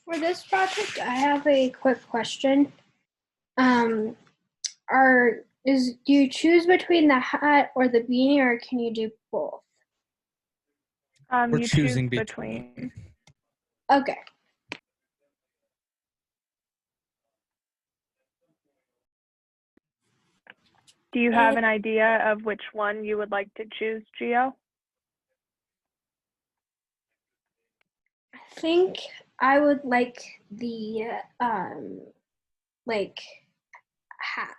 For this project, I have a quick question. Do you choose between the hat or the beanie, or can you do both? We're You choosing choose between. Okay. Do you have an idea of which one you would like to choose, Gio? I think I would like the like hat,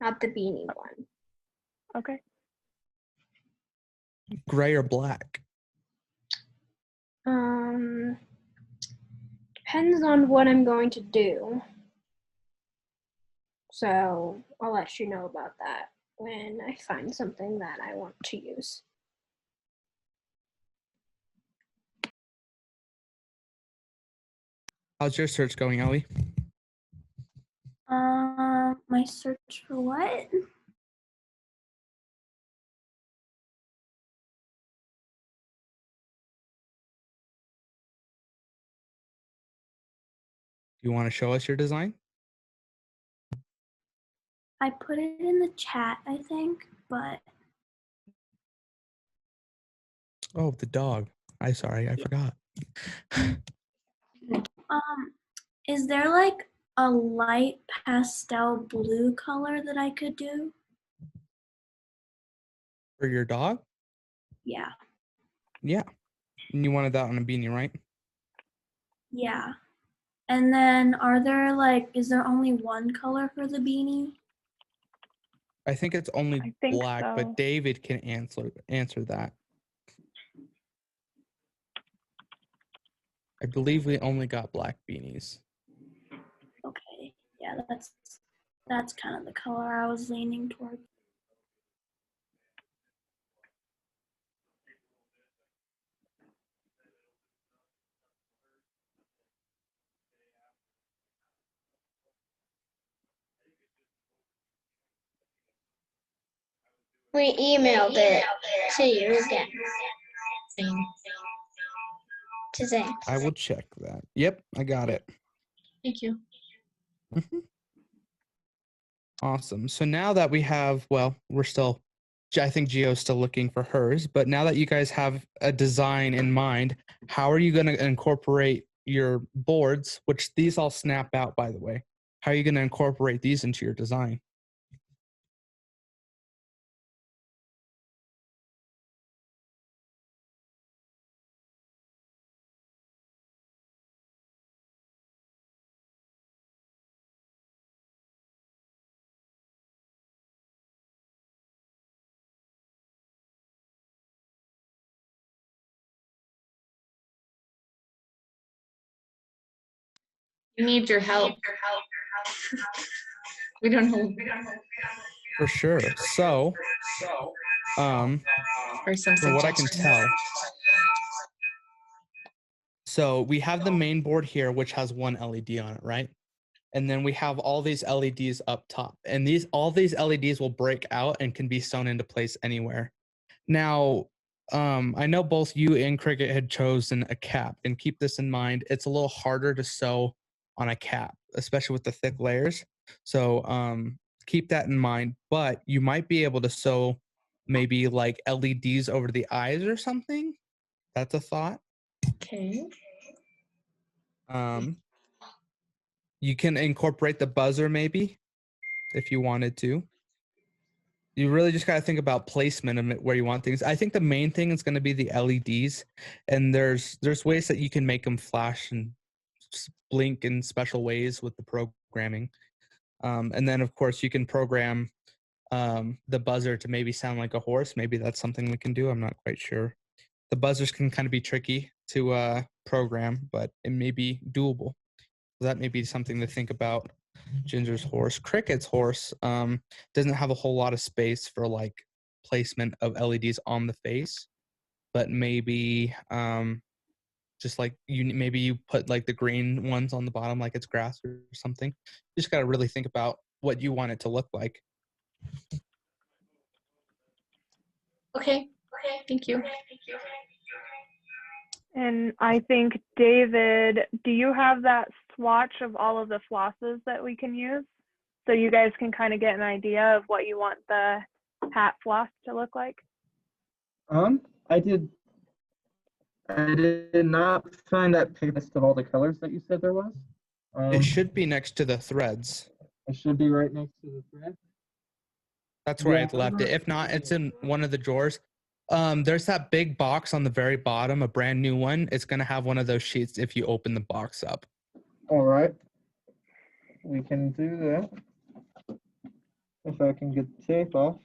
not the beanie one. Okay. Gray or black? Depends on what I'm going to do. So I'll let you know about that when I find something that I want to use. How's your search going, Ellie? My search for what? Do you want to show us your design? I put it in the chat, I think, but Oh, the dog. I forgot. is there like a light pastel blue color that I could do? For your dog? Yeah. Yeah. And you wanted that on a beanie, right? Yeah. And then is there only one color for the beanie? I think it's only I think black, so. but David can answer that. I believe we only got black beanies. Okay. Yeah, that's kind of the color I was leaning toward. We emailed it to you again. Same. To Zane. I will check that. Yep, I got it. Thank you. Mhm. Awesome. So now that we have, well, I think Gio's still looking for hers, but now that you guys have a design in mind, how are you going to incorporate your boards, which these all snap out, by the way? How are you going to incorporate these into your design? You need your help. We don't know. For sure. So, Or some from what I can suggestions. tell, so we have the main board here, which has one LED on it, right? And then we have all these LEDs up top, and all these LEDs will break out and can be sewn into place anywhere. Now, I know both you and Cricket had chosen a cap, and keep this in mind. It's a little harder to sew on a cap, especially with the thick layers. So keep that in mind. But you might be able to sew maybe like LEDs over the eyes or something. That's a thought. Okay. You can incorporate the buzzer maybe if you wanted to. You really just got to think about placement and where you want things. I think the main thing is going to be the LEDs, and there's ways that you can make them flash and blink in special ways with the programming. And then of course you can program the buzzer to maybe sound like a horse. Maybe that's something we can do. I'm not quite sure. The buzzers can kind of be tricky to program, but it may be doable. So that may be something to think about. Ginger's horse. Cricket's horse doesn't have a whole lot of space for like placement of LEDs on the face, but maybe just like maybe you put like the green ones on the bottom like it's grass or something. You just got to really think about what you want it to look like. Okay. Thank you. And I think, David, do you have that swatch of all of the flosses that we can use? So you guys can kind of get an idea of what you want the hat floss to look like? I did not find that list of all the colors that you said there was. It should be next to the threads. It should be right next to the thread. That's where Yeah, I left it. If not, it's in one of the drawers. There's that big box on the very bottom, a brand new one. It's gonna have one of those sheets if you open the box up. All right. We can do that. If I can get the tape off.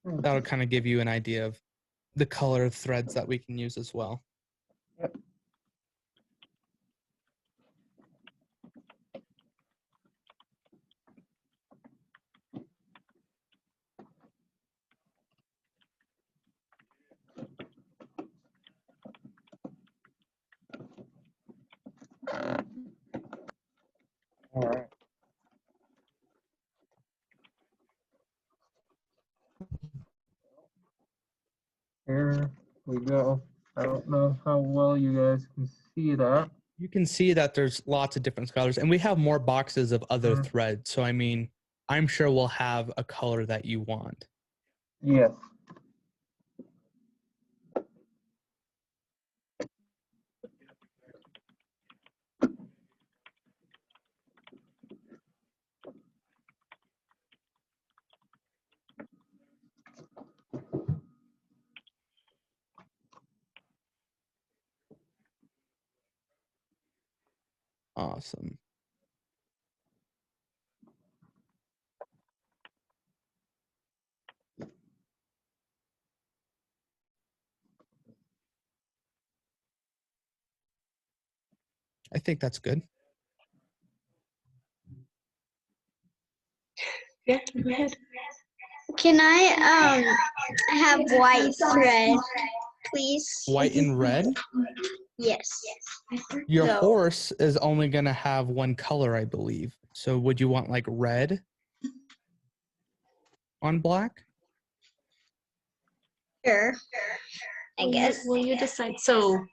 That'll kind of give you an idea of the color of threads that we can use as well. Yep. All right. Here we go. I don't know how well you guys can see that. You can see that there's lots of different colors, and we have more boxes of other threads. So, I mean, I'm sure we'll have a color that you want. Yes. Awesome. I think that's good. Yeah, go ahead. Can I have white thread, please? White and red? Yes. Your No. horse is only going to have one color, I believe. So would you want like red on black? Sure. I guess. Will you decide? So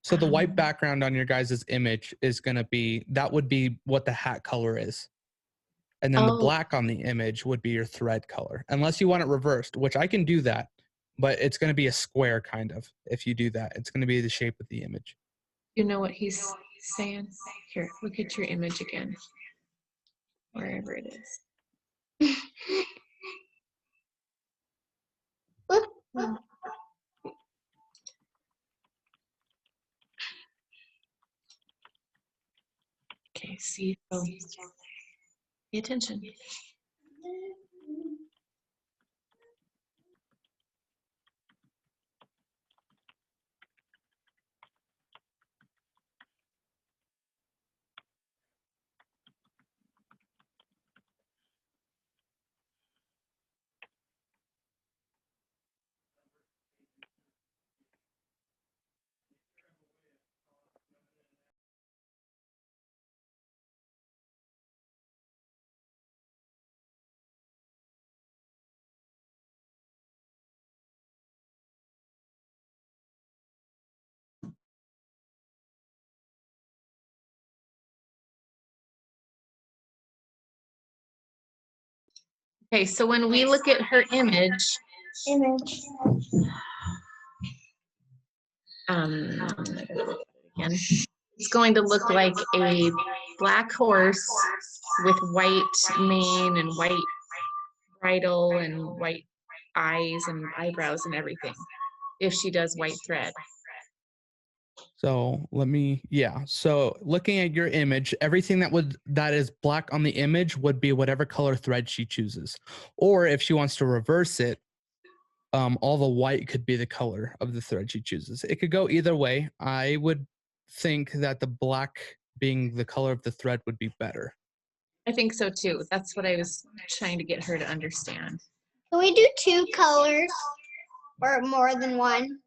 So the white background on your guys' image is going to be, that would be what the hat color is. And then the black on the image would be your thread color. Unless you want it reversed, which I can do that. But it's going to be a square kind of, if you do that. It's going to be the shape of the image. you know what he's saying? Here, look at your image again. Wherever it is. Okay, see, so pay attention. Okay, so when we look at her image, again, it's going to look like a black horse with white mane and white bridle and white eyes and eyebrows and everything, if she does white thread. So so looking at your image, everything that is black on the image would be whatever color thread she chooses. Or if she wants to reverse it, all the white could be the color of the thread she chooses. It could go either way. I would think that the black being the color of the thread would be better. I think so too. That's what I was trying to get her to understand. Can we do 2 colors or more than one?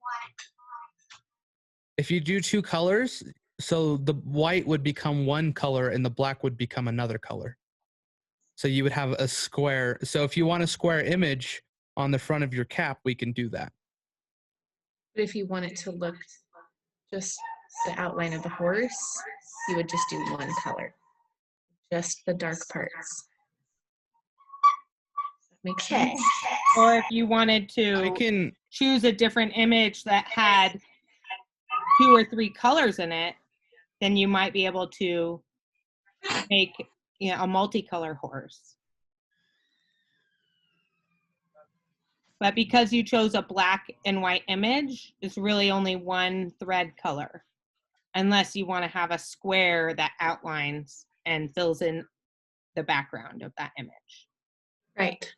If you do 2 colors, so the white would become one color and the black would become another color. So you would have a square. So if you want a square image on the front of your cap, we can do that. But if you want it to look just the outline of the horse, you would just do one color, just the dark parts. Makes sense? Or if you wanted to choose a different image that had 2 or 3 colors in it, then you might be able to make a multicolor horse. But because you chose a black and white image, it's really only one thread color, unless you want to have a square that outlines and fills in the background of that image. Right.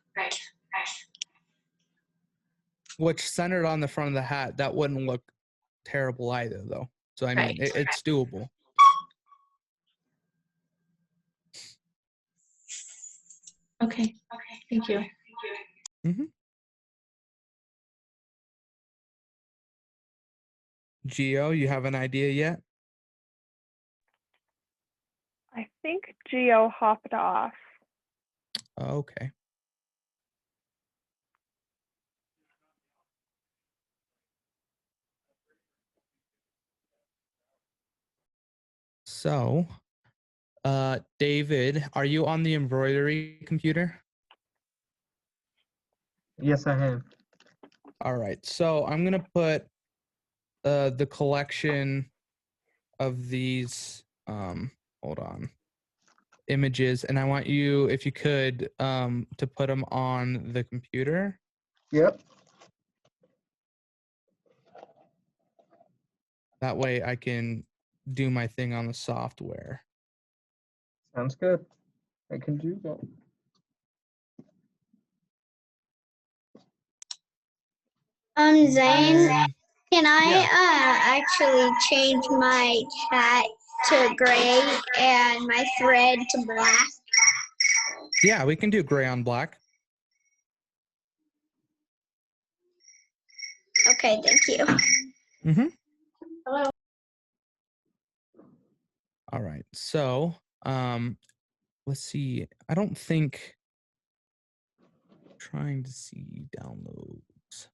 Which centered on the front of the hat, that wouldn't look terrible either, though. So I mean, it's doable. Okay. Thank you. Mm-hmm. Gio, you have an idea yet? I think Gio hopped off. Okay. So, David, are you on the embroidery computer? Yes, I am. All right. So I'm gonna put the collection of these hold on, images, and I want you, if you could, to put them on the computer. Yep. That way I can do my thing on the software. Sounds good. I can do that. Zane, can I actually change my hat to gray and my thread to black? Yeah, we can do gray on black. Okay, thank you. Mm-hmm. Hello. All right. So, let's see. I don't think trying to see downloads.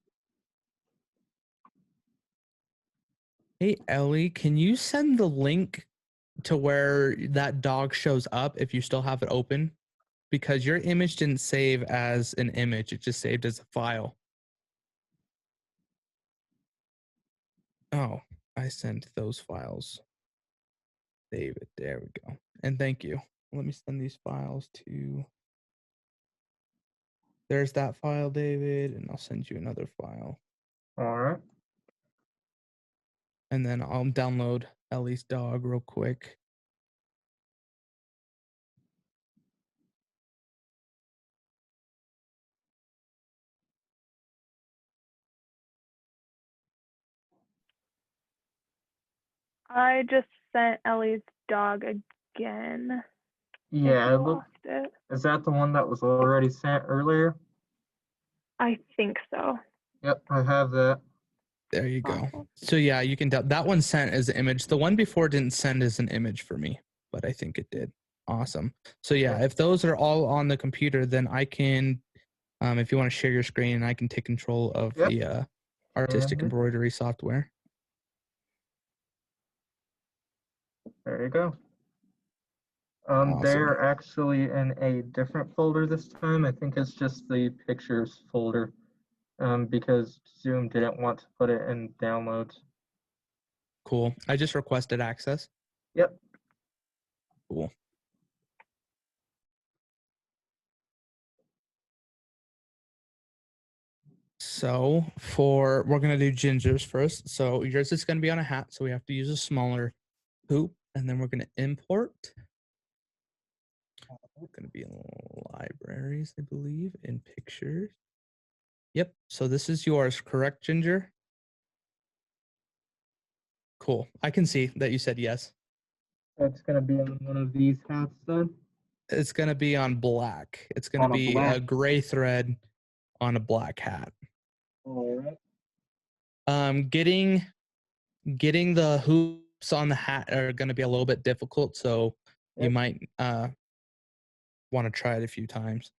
Hey, Ellie, can you send the link to where that dog shows up if you still have it open? Because your image didn't save as an image, it just saved as a file. Oh, I sent those files. David, there we go. And thank you. Let me send these files to. There's that file, David, and I'll send you another file. All right. And then I'll download Ellie's dog real quick. I just sent Ellie's dog again. Yeah, Lost it. Is that the one that was already sent earlier? I think so. Yep, I have that. There you go. Awesome. So yeah, you can that one sent as an image. The one before didn't send as an image for me, but I think it did. Awesome. So yeah, if those are all on the computer, then I can, if you want to share your screen, I can take control of the artistic embroidery software. There you go. Awesome. They're actually in a different folder this time. I think it's just the pictures folder, because Zoom didn't want to put it in downloads. Cool. I just requested access. Yep. Cool. So we're gonna do Ginger's first. So yours is gonna be on a hat, so we have to use a smaller hoop, and then we're gonna import. It's gonna be in libraries, I believe, in pictures. Yep. So this is yours, correct, Ginger? Cool. I can see that you said yes. That's gonna be on one of these hats then. It's gonna be on black. It's gonna On a be black. a gray thread on a black hat. All right. Getting the hoops on the hat are gonna be a little bit difficult, so you Yep. might want to try it a few times.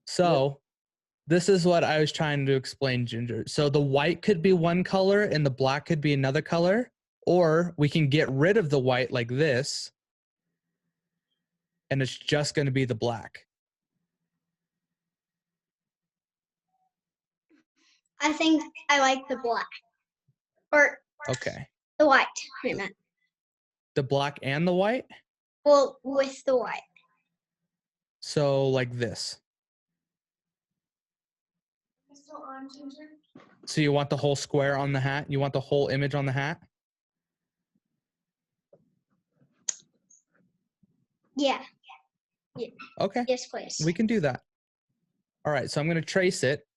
So this is what I was trying to explain, Ginger. So the white could be one color and the black could be another color, or we can get rid of the white like this, and it's just going to be the black. I think I like the black. Or Okay. the white, I meant. The black and the white? Well, with the white. So like this. So you want the whole square on the hat? You want the whole image on the hat? Yeah. Okay. Yes, please. We can do that. All right, so I'm going to trace it.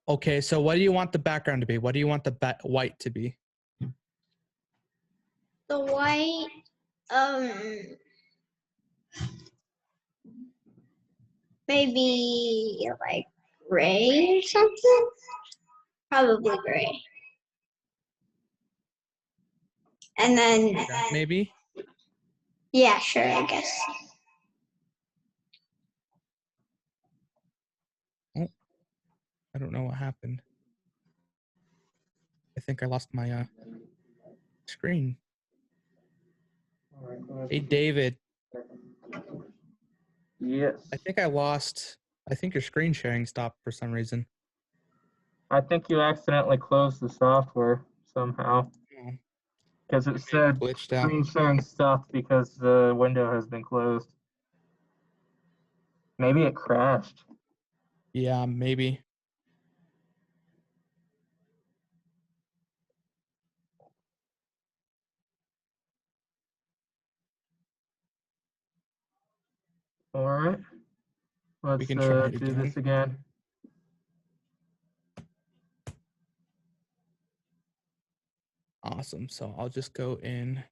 Okay, so what do you want the background to be? What do you want the white to be? The white, maybe like gray or something? Probably gray. And then, Maybe? yeah, sure, I guess. Oh, I don't know what happened. I think I lost my screen. All right. Hey, David. Yes. I think your screen sharing stopped for some reason. I think you accidentally closed the software somehow. Oh. Because it said Glitched out. screen sharing stopped because the window has been closed. Maybe it crashed. Yeah, maybe. All right. Let's can try it do this again. Awesome. So I'll just go in.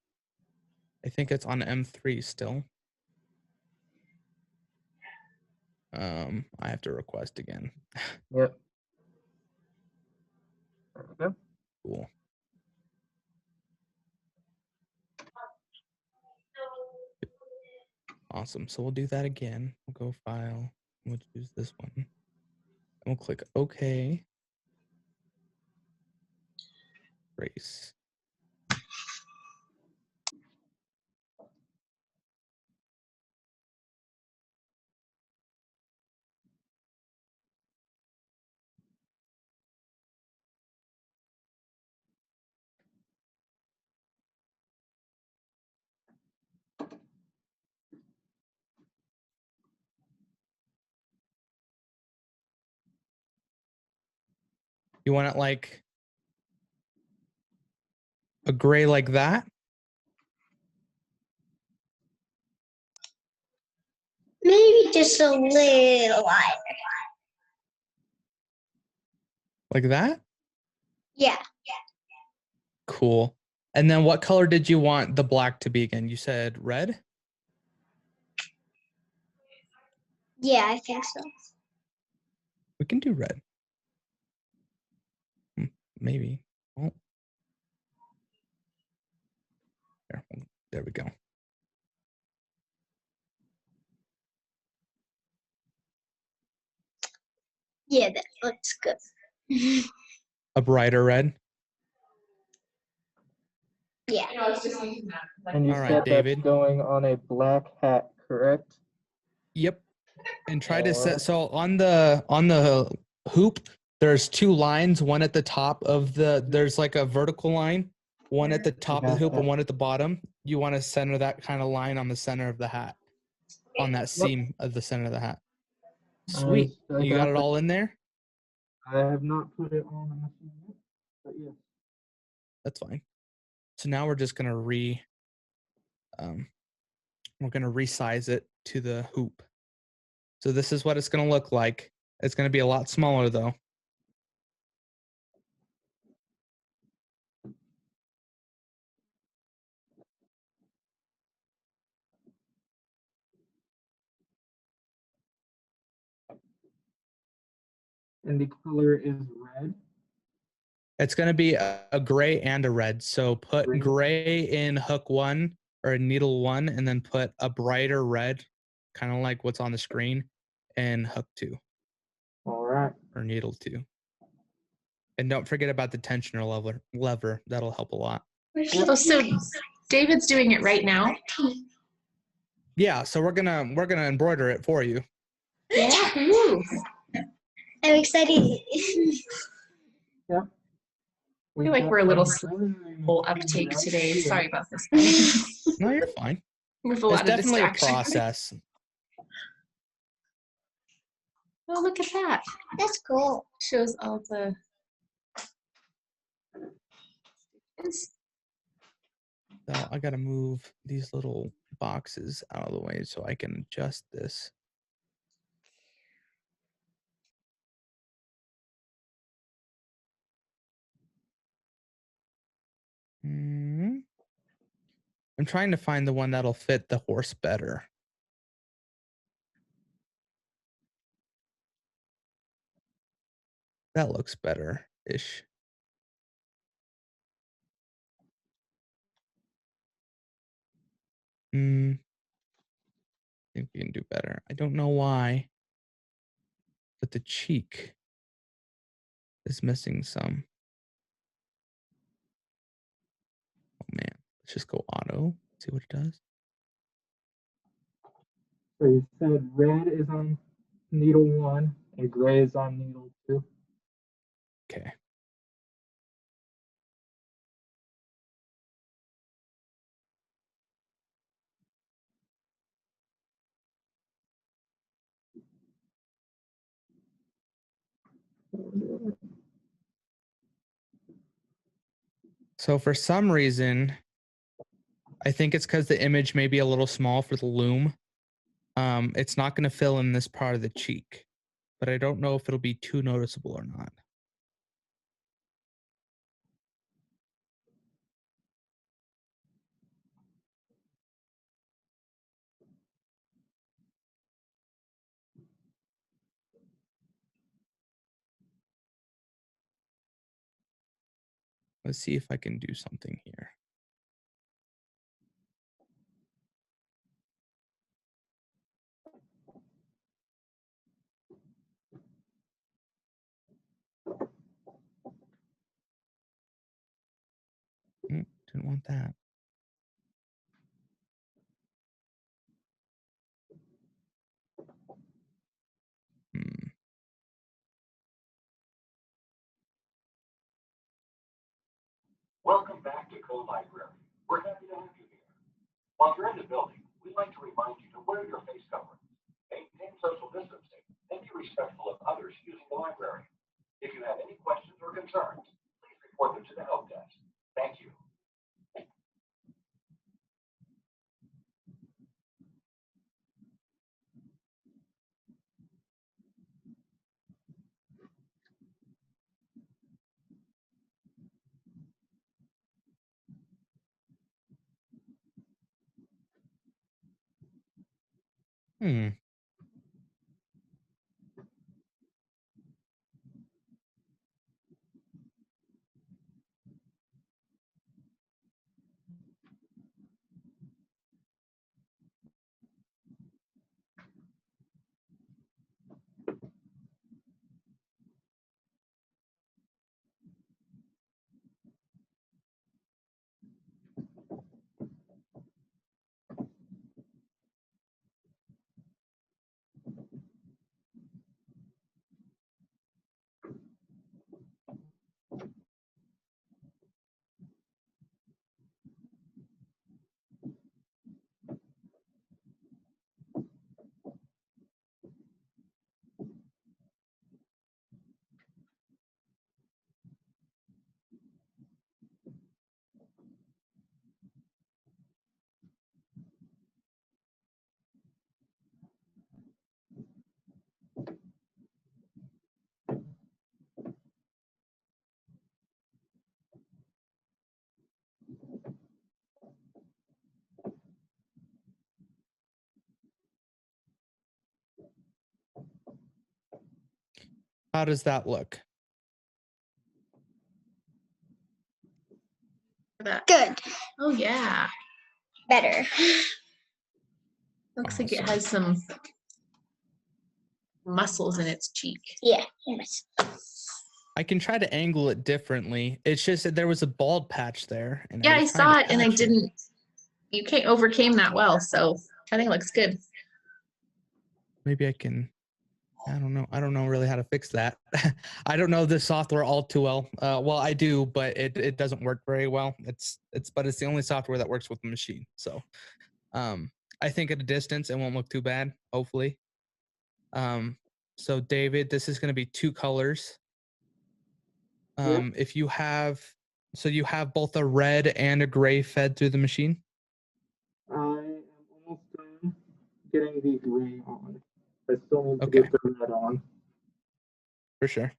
I think it's on M3 still. I have to request again. Yep. There we go. Cool. Awesome. So we'll do that again. We'll go file. We'll choose this one. And we'll click OK. Trace. You want it like a gray like that? Maybe just a little lighter. Like that? Yeah. Cool. And then what color did you want the black to be again? You said red? Yeah, I think so. We can do red. Maybe. Oh. There we go. Yeah, that looks good. A brighter red? Yeah. And you All right, said David. that's going on a black hat, correct? Yep. And try to set, Alright. so on the hoop, there's two lines, one at the top of there's like a vertical line, one at the top of the hoop and one at the bottom. You want to center that kind of line on the center of the hat, on that seam of the center of the hat. Sweet. I You got got it that. all in there? I have not put it on the machine yet, but yes. That's fine. So now we're just gonna we're gonna resize it to the hoop. So this is what it's gonna look like. It's gonna be a lot smaller though. And the color is red. It's going to be a gray and a red. So put Gray. gray in hook 1 or needle 1, and then put a brighter red, kind of like what's on the screen, in hook 2 All right. or needle 2. And don't forget about the tensioner lever. That'll help a lot. Oh, so David's doing it right now. Yeah, so we're gonna embroider it for you. Yeah. Ooh. I'm excited. Yeah. I feel like we're a little slow uptake today. Sorry about this, guys. No, you're fine. We have a It's lot of definitely a distraction. process. Oh, look at that. That's cool. Shows all the. So I gotta move these little boxes out of the way so I can adjust this. I'm trying to find the one that'll fit the horse better. That looks better-ish. I think we can do better. I don't know why, but the cheek is missing some. Oh man, let's just go auto, see what it does. So you said red is on needle 1 and gray is on needle 2. Okay. So for some reason, I think it's because the image may be a little small for the loom. It's not going to fill in this part of the cheek, but I don't know if it'll be too noticeable or not. Let's see if I can do something here. Didn't want that. Welcome back to Co-Library. We're happy to have you here. While you're in the building, we'd like to remind you to wear your face covering, maintain social distancing, and be respectful of others using the library. If you have any questions or concerns, please report them to the help desk. Thank you. How does that look? That. Good. Oh yeah. Better. Looks like it Awesome. has some muscles in its cheek. Yeah. Yes. I can try to angle it differently. It's just that there was a bald patch there. And Yeah, I was trying saw to it and I patch didn't. You overcame that well, so I think it looks good. Maybe I can. I don't know. I don't know really how to fix that. I don't know the software all too well. Well, I do, but it doesn't work very well. It's the only software that works with the machine. So, I think at a distance it won't look too bad. Hopefully. So David, this is going to be 2 colors. If you have, so you have both a red and a gray fed through the machine. I am almost done getting the gray on. I still need to Okay. get the red on. For sure.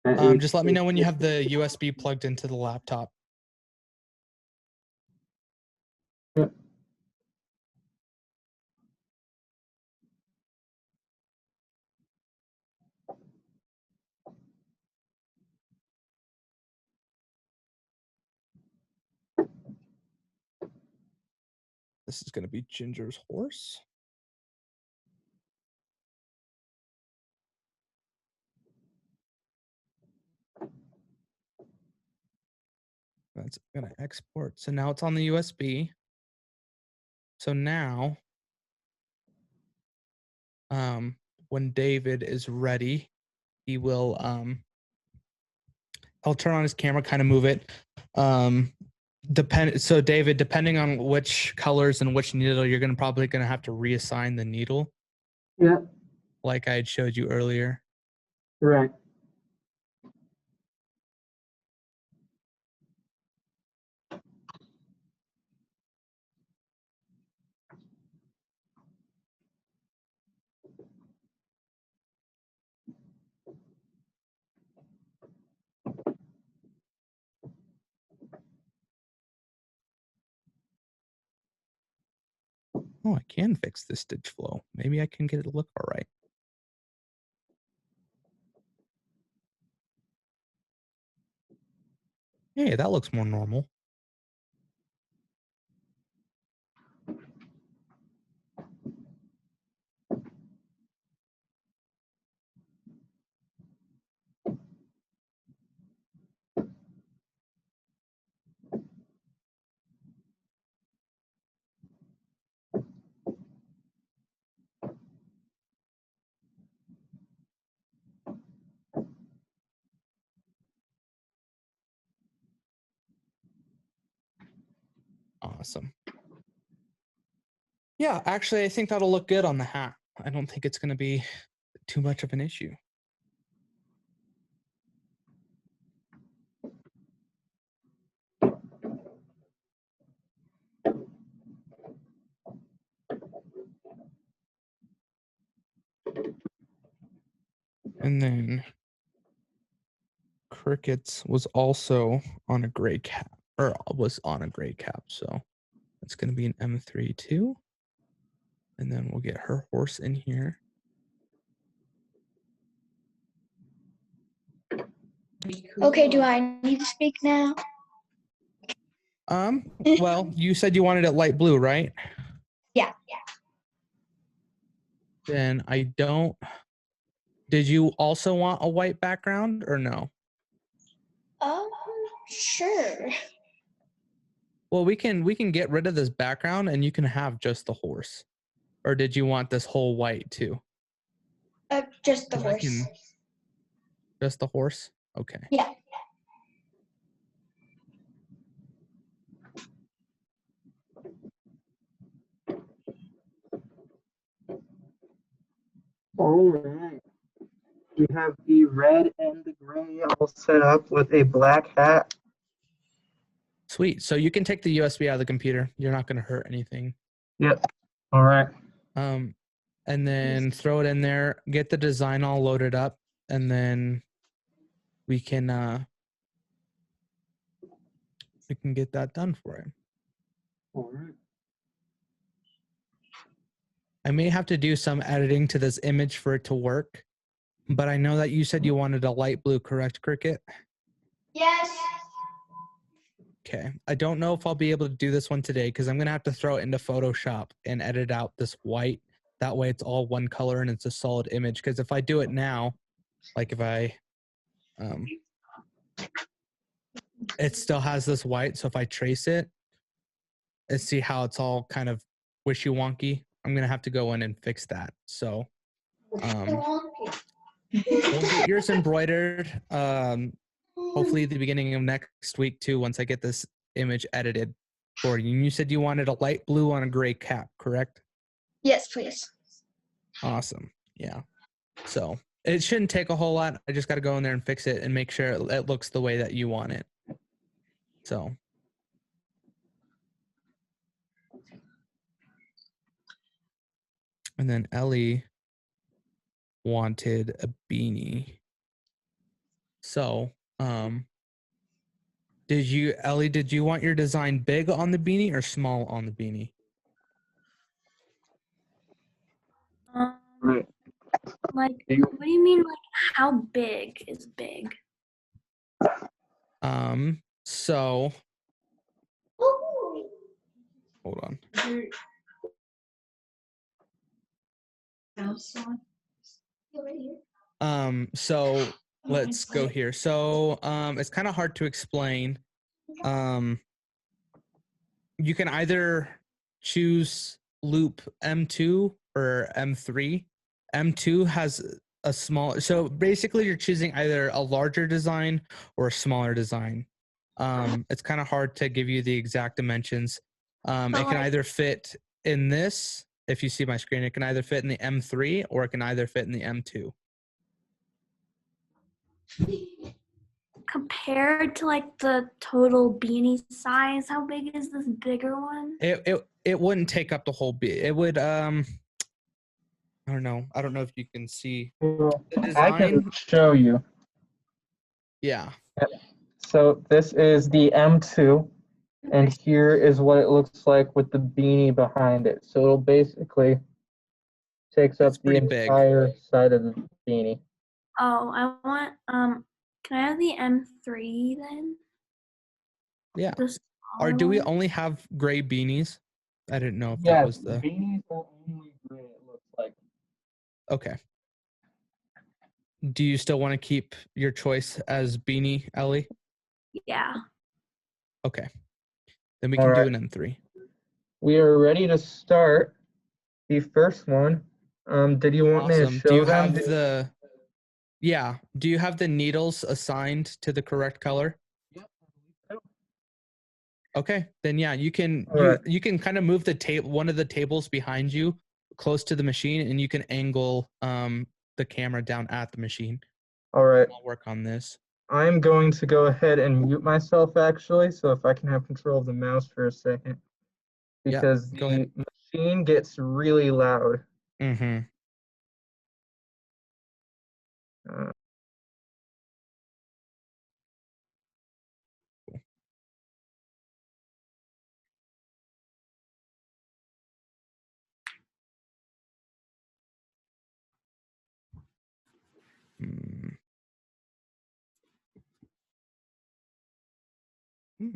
At Just let me know when you have the USB plugged into the laptop. Yep. This is going to be Ginger's horse. That's going to export. So now it's on the USB. So now, when David is ready, he will, I'll turn on his camera, kind of move it. So David, depending on which colors and which needle, you're probably going to have to reassign the needle. Yeah. Like I had showed you earlier. Right. Oh, I can fix this stitch flow. Maybe I can get it to look all right. Hey, that looks more normal. Awesome. Yeah, actually, I think that'll look good on the hat. I don't think it's going to be too much of an issue. And then Crickets was also on a gray cap, or was on a gray cap. So it's going to be an M3 too. And then we'll get her horse in here. Okay, do I need to speak now? Well, you said you wanted it light blue, right? Yeah. Then I don't. Did you also want a white background or no? Sure. Well, we can get rid of this background and you can have just the horse. Or did you want this whole white too? Just the I horse. Just the horse? Okay. Yeah. All right. We have the red and the gray all set up with a black hat. Sweet. So you can take the USB out of the computer. You're not going to hurt anything. Yep. All right. And then throw it in there, get the design all loaded up, and then we can get that done for him. All right. I may have to do some editing to this image for it to work, But I know that you said you wanted a light blue, correct, Cricket? Yes. Okay. I don't know if I'll be able to do this one today because I'm going to have to throw it into Photoshop and edit out this white. That way it's all one color and it's a solid image. Because if I do it now, like if I, it still has this white. So if I trace it and see how it's all kind of wishy-wonky, I'm going to have to go in and fix that. So we'll get yours embroidered. Hopefully at the beginning of next week too, once I get this image edited for you. And you said you wanted a light blue on a gray cap, correct? Yes, please. Awesome. Yeah. So it shouldn't take a whole lot. I just got to go in there and fix it and make sure it looks the way that you want it. So. And then Ellie wanted a beanie. So, Ellie, did you want your design big on the beanie or small on the beanie? Right. Like, what do you mean, like, how big is big? So, hold on. So let's go here. So, it's kind of hard to explain. You can either choose loop M2 or M3. M2 has a small, so basically you're choosing either a larger design or a smaller design. It's kind of hard to give you the exact dimensions. It can either fit in this, if you see my screen, it can either fit in the M3 or it can either fit in the M2. Compared to like the total beanie size, how big is this bigger one? It wouldn't take up the whole bit. It would I don't know. I don't know if you can see Well, the I can design. show you. Yeah. So this is the M2, and here is what it looks like with the beanie behind it. So it'll basically takes up It's the pretty big. entire side of the beanie. Oh, I want can I have the M3 then? Yeah. The Or smaller do we one? only have gray beanies? I didn't know if that Yes, was the beanies are only gray, it looks like. okay. Do you still want to keep your choice as beanie, Ellie? Yeah. Okay. Then we All can do right. an M3. We are ready to start the first one. Did you want me to Awesome. show Do you them? have the yeah, do you have the needles assigned to the correct color? Okay, then yeah, you can you can kind of move the one of the tables behind you close to the machine, and you can angle the camera down at the machine. All right. I'll work on this. I'm going to go ahead and mute myself actually, so if I can have control of the mouse for a second, because go the ahead. machine gets really loud. Mm-hmm. Mm. Mm.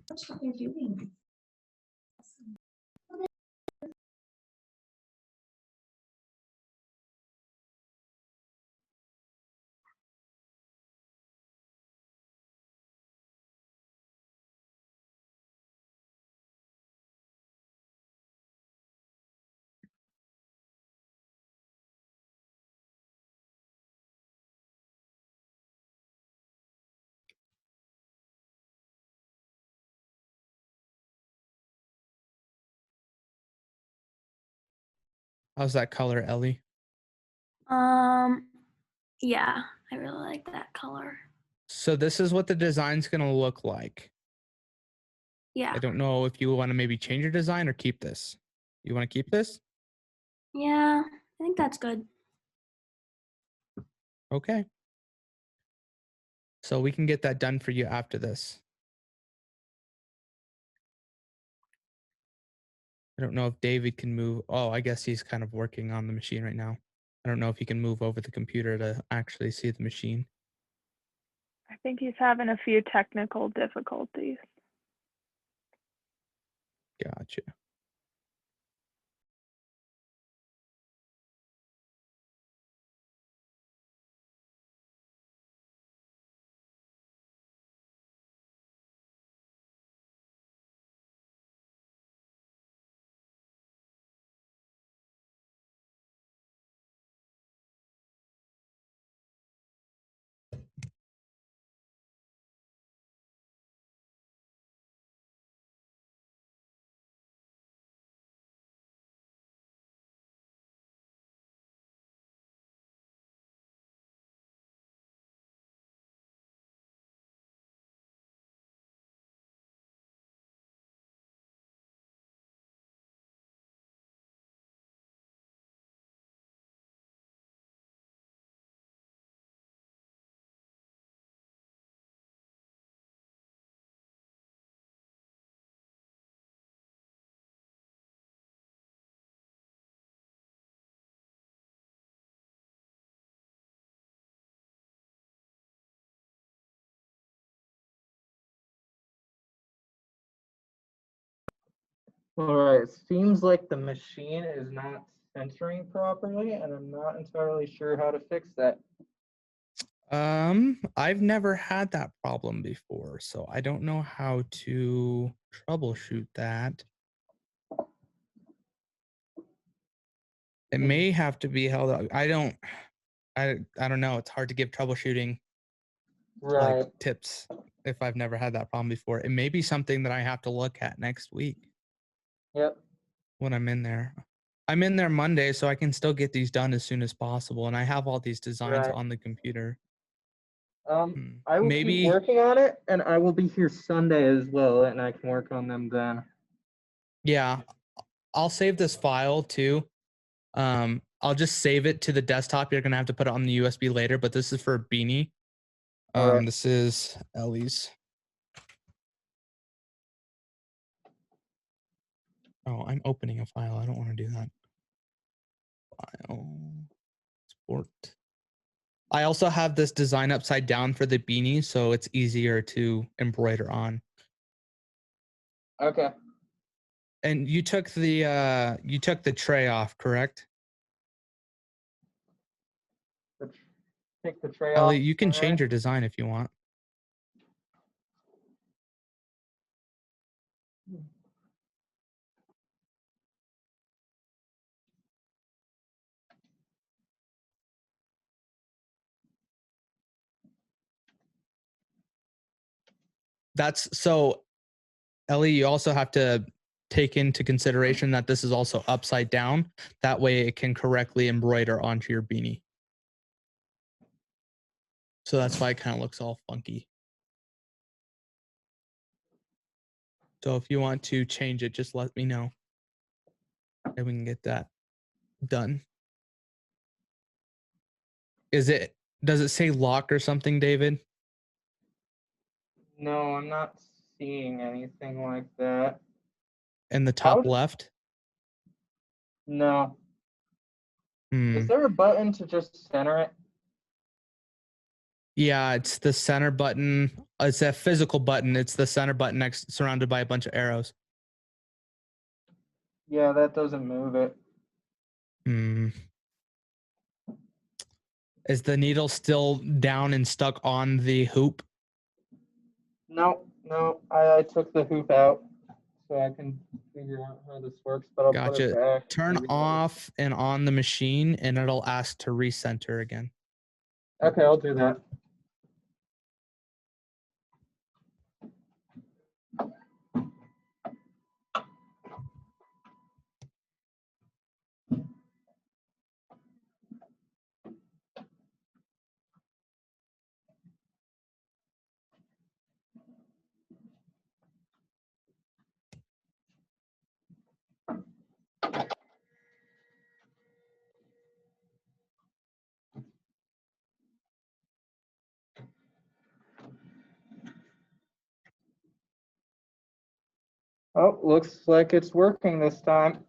That's what they're doing. How's that color, Ellie? Yeah, I really like that color. So this is what the design's gonna look like. Yeah. I don't know if you want to maybe change your design or keep this. You want to keep this? Yeah, I think that's good. Okay. So we can get that done for you after this. I don't know if David can move. Oh, I guess he's kind of working on the machine right now. I don't know if he can move over the computer to actually see the machine. I think he's having a few technical difficulties. Gotcha. All right, it seems like the machine is not centering properly, and I'm not entirely sure how to fix that. I've never had that problem before, so I don't know how to troubleshoot that. It may have to be held up. I don't know. It's hard to give troubleshooting Right. like tips if I've never had that problem before. It may be something that I have to look at next week Yep. when I'm in there. I'm in there Monday, so I can still get these done as soon as possible, and I have all these designs Right. on the computer. I will keep Maybe working on it, and I will be here Sunday as well, and I can work on them then. yeah, I'll save this file too. I'll just save it to the desktop. You're gonna have to put it on the USB later, but this is for Beanie. All right. This is Ellie's. Oh, I'm opening a file. I don't want to do that. File. Export. I also have this design upside down for the beanie, so it's easier to embroider on. Okay. And you took the tray off, correct? Take the tray Ellie, off. you can All change right. your design if you want. That's so, Ellie, you also have to take into consideration that this is also upside down. That way it can correctly embroider onto your beanie. So that's why it kind of looks all funky. So if you want to change it, just let me know. And we can get that done. Does it say lock or something, David? No, I'm not seeing anything like that. In the top How- left? No. Is there a button to just center it? Yeah, it's the center button. It's a physical button. It's the center button next, surrounded by a bunch of arrows. Yeah, that doesn't move it. Is the needle still down and stuck on the hoop? No, I took the hoop out so I can figure out how this works, but I'll put it Gotcha. back. Turn off and on the machine, and it'll ask to recenter again. Okay, I'll do that. Oh, looks like it's working this time.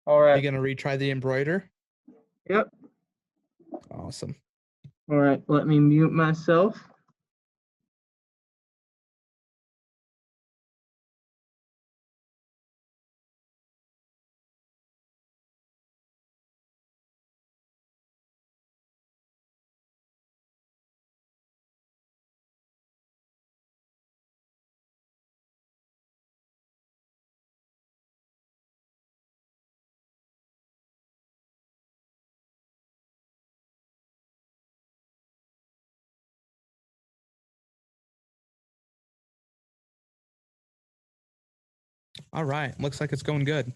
All Are you right. gonna retry the embroider? Yep. Awesome. All right. Let me mute myself. All right. Looks like it's going good.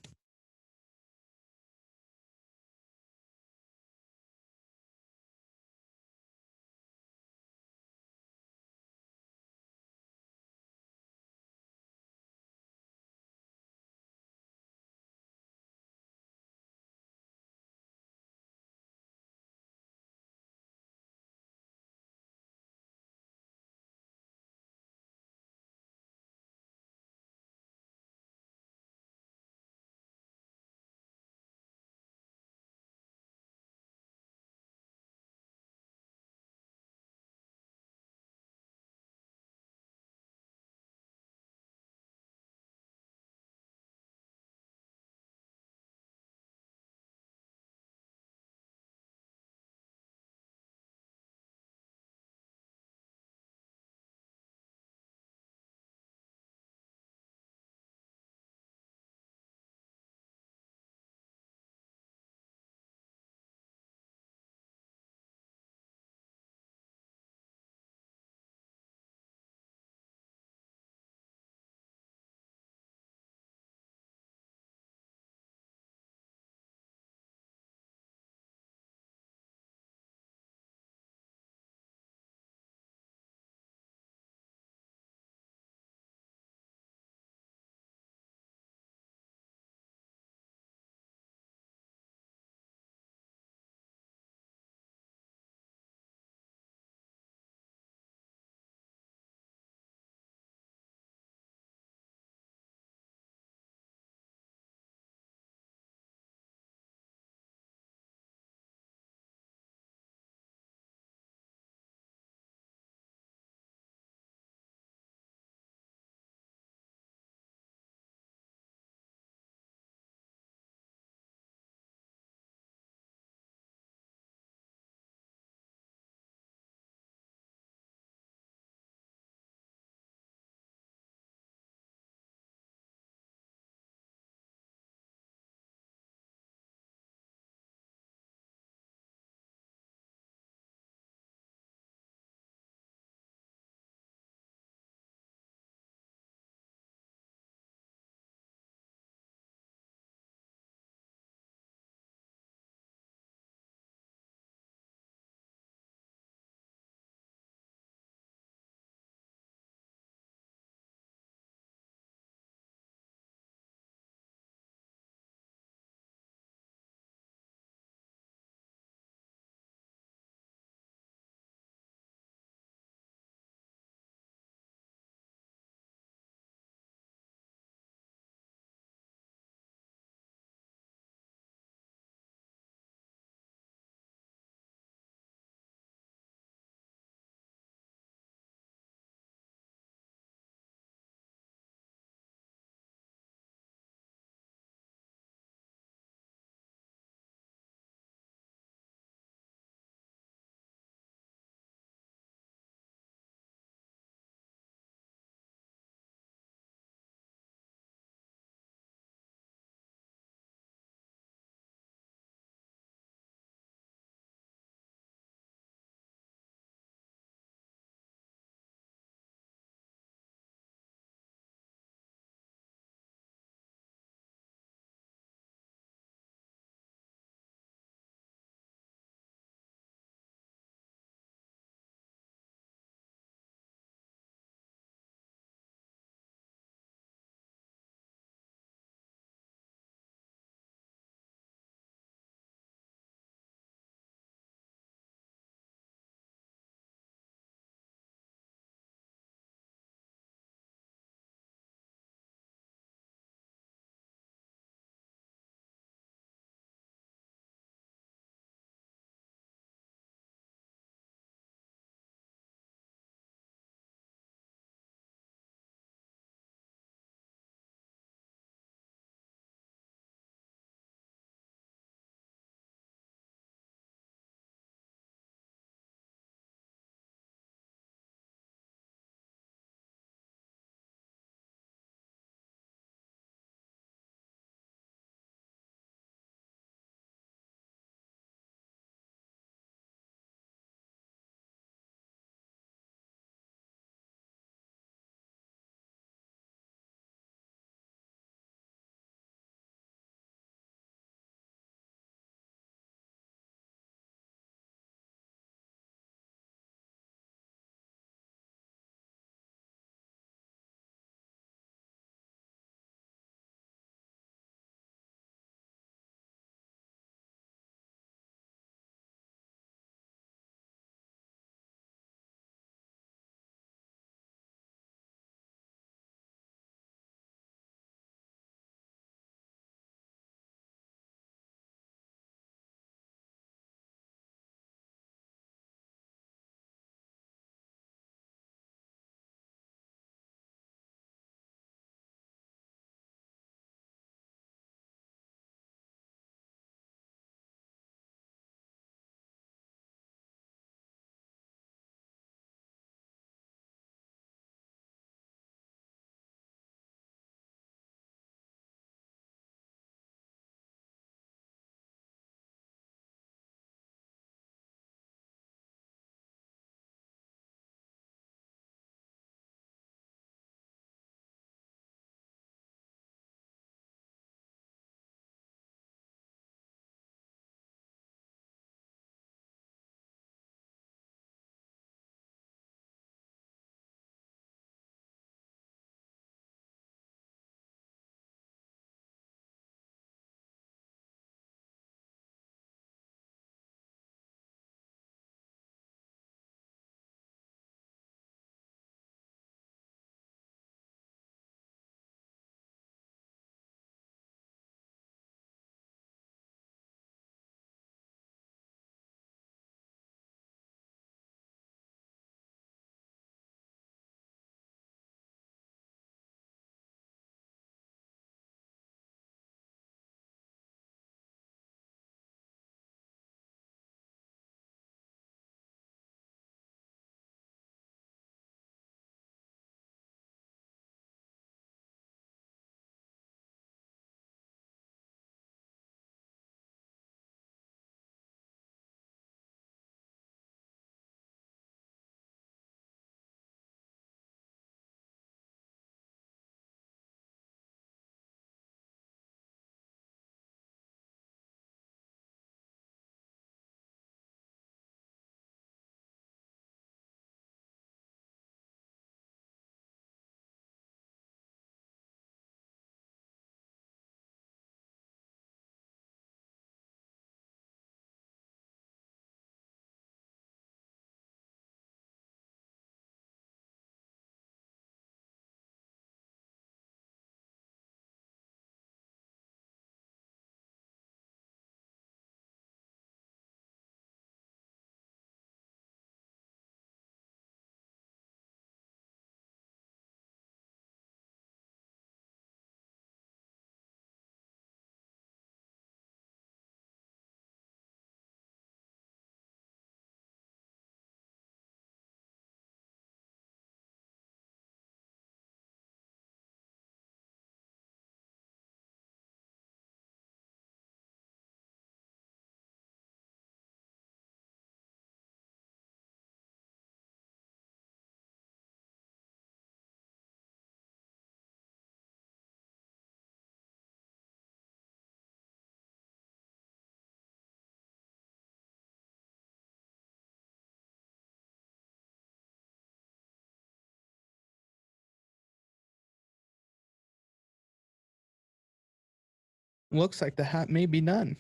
Looks like the hat may be done.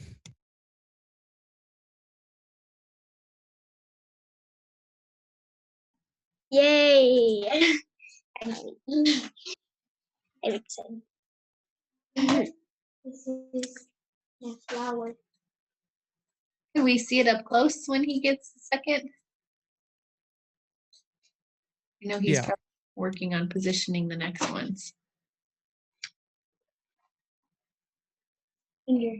Yay! I'm excited. This is my flower. Can we see it up close when he gets a second? You know, he's Yeah. probably working on positioning the next ones. Here.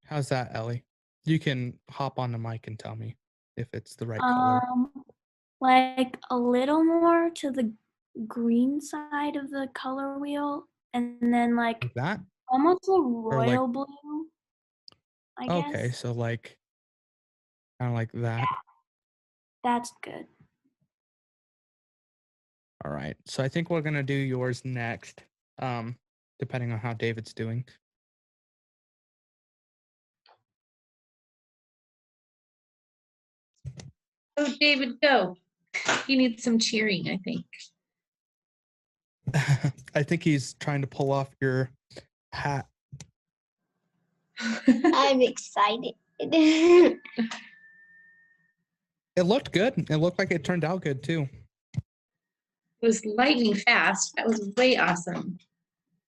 How's that, Ellie? You can hop on the mic and tell me if it's the right color. Like a little more to the green side of the color wheel, and then like Like that? almost a Or like, royal blue, I okay, guess. so like, kind of like that. That's good. All right. So I think we're gonna do yours next, depending on how David's doing. Oh, David, go. He needs some cheering, I think. I think he's trying to pull off your hat. I'm excited. It looked good. It looked like it turned out good too. It was lightning fast. That was way awesome.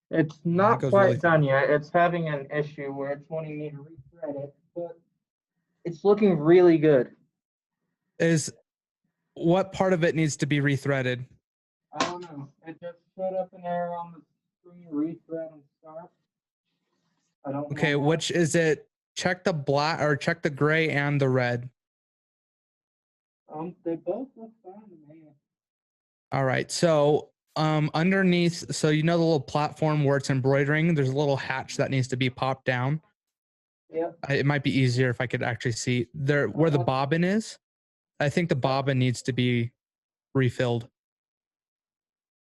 It's it not goes quite really done yet. It's having an issue where it's wanting me to rethread it, but it's looking really good. Is what part of it needs to be rethreaded? I don't know. It just showed up an error on the screen, rethread and start. I don't Okay, know. which is it? Check the black or check the gray and the red. They both look fine to me. All right. So underneath, so you know the little platform where it's embroidering, there's a little hatch that needs to be popped down. Yep. It might be easier if I could actually see there where the bobbin is. I think the bobbin needs to be refilled.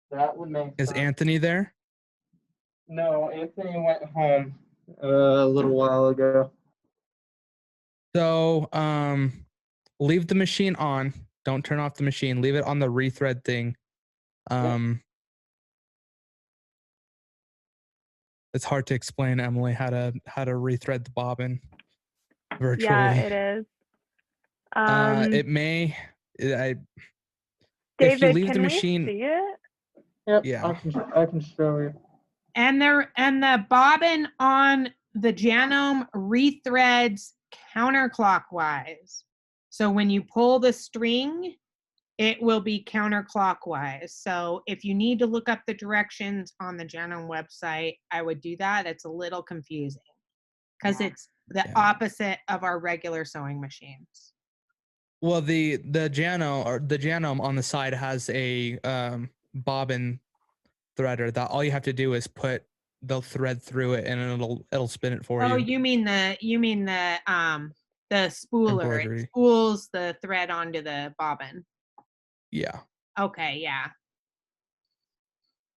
That would make Is sense. Anthony there? No, Anthony went home a little while ago. So leave the machine on. Don't turn off the machine. Leave it on the rethread thing. It's hard to explain, Emily, how to rethread the bobbin virtually. Yeah, it is. It may. If you David, leave the can we machine, see it? Yep. yeah. I can show you. And the bobbin on the Janome rethreads counterclockwise. So when you pull the string, it will be counterclockwise. So if you need to look up the directions on the Janome website, I would do that. It's a little confusing because it's the opposite of our regular sewing machines. Well, the Janome on the side has a bobbin threader that all you have to do is put the thread through it and it'll spin it for you. Oh, you mean the spooler. Embroidery. It spools the thread onto the bobbin. Yeah. Okay, yeah.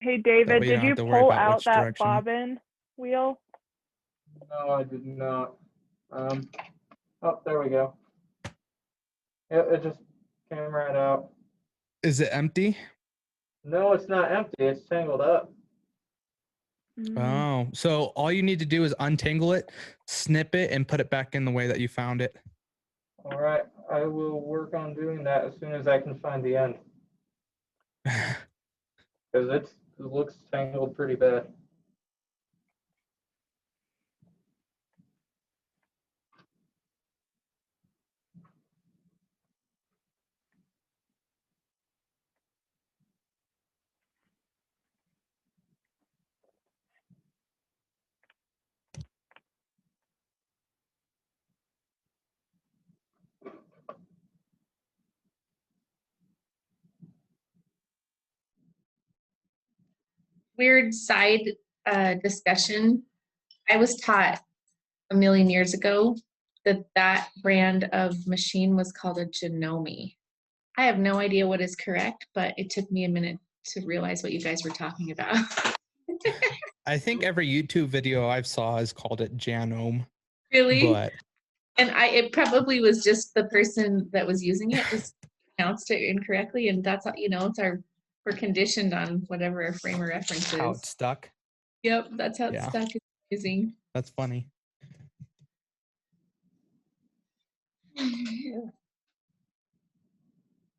Hey, David, way you did don't you have to worry pull about out which that direction. bobbin wheel? No, I did not. Oh, there we go. It just came right out. Is it empty? No, it's not empty. It's tangled up. Oh, so all you need to do is untangle it, snip it, and put it back in the way that you found it. All right, I will work on doing that as soon as I can find the end. Because it looks tangled pretty bad. Weird side discussion. I was taught a million years ago that brand of machine was called a Janome. I have no idea what is correct, but it took me a minute to realize what you guys were talking about. I think every YouTube video I've saw has called it Janome. Really? But And it probably was just the person that was using it just pronounced it incorrectly, and that's how, we're conditioned on whatever our frame of reference how is. it's stuck. Yep, that's how it's Yeah. stuck. It's amazing. That's funny.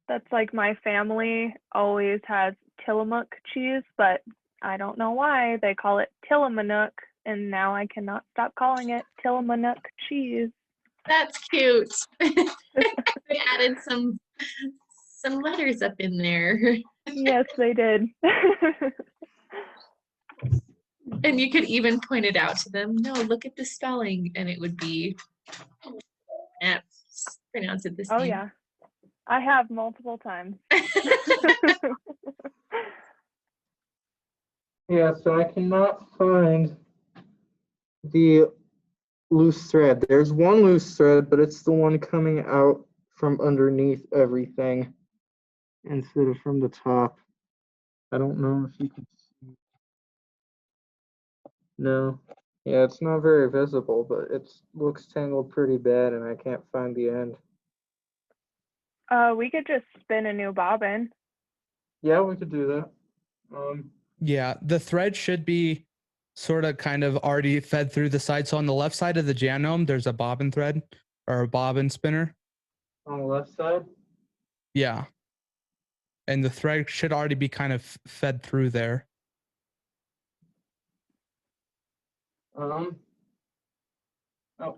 That's like my family always has Tillamook cheese, but I don't know why they call it Tillamook, and now I cannot stop calling it Tillamook cheese. That's cute. They added some letters up in there. Yes, they did. And you could even point it out to them. No, look at the spelling, and it would be pronounce it the same. Oh yeah, I have multiple times. Yeah, so I cannot find the loose thread. There's one loose thread, but it's the one coming out from underneath everything instead of from the top. I don't know if you can see. No. Yeah, it's not very visible, but it looks tangled pretty bad and I can't find the end. We could just spin a new bobbin. Yeah, we could do that. Yeah, the thread should be sort of kind of already fed through the side. So on the left side of the Janome, there's a bobbin thread or a bobbin spinner. On the left side? Yeah. And the thread should already be kind of fed through there. Oh,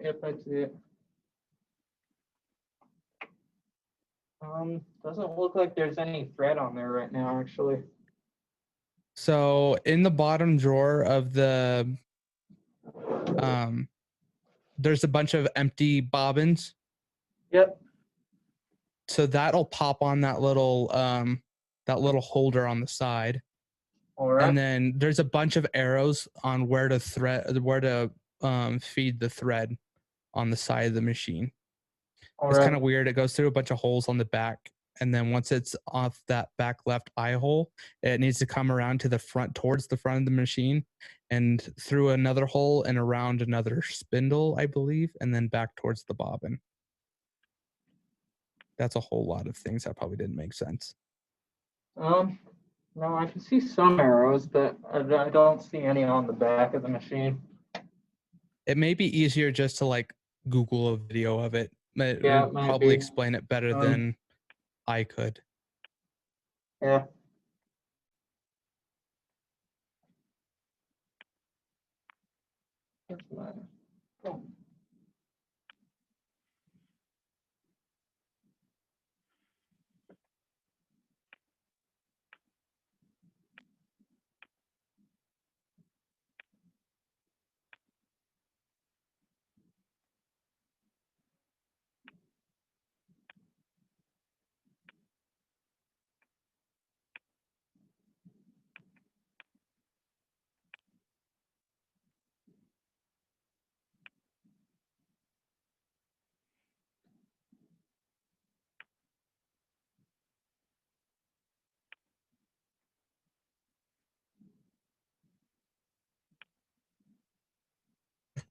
yep, I see it. Doesn't look like there's any thread on there right now, actually. So in the bottom drawer of the, there's a bunch of empty bobbins. Yep. So that'll pop on that little holder on the side. All right. And then there's a bunch of arrows on where to feed the thread on the side of the machine. It's kind of weird. It goes through a bunch of holes on the back. And then once it's off that back left eye hole, it needs to come around to the front, towards the front of the machine, and through another hole and around another spindle, I believe, and then back towards the bobbin. That's a whole lot of things that probably didn't make sense. No, I can see some arrows, but I don't see any on the back of the machine. It may be easier just to like Google a video of it. It Yeah, would it might probably be. explain it better than I could. Yeah. Where's mine? Oh.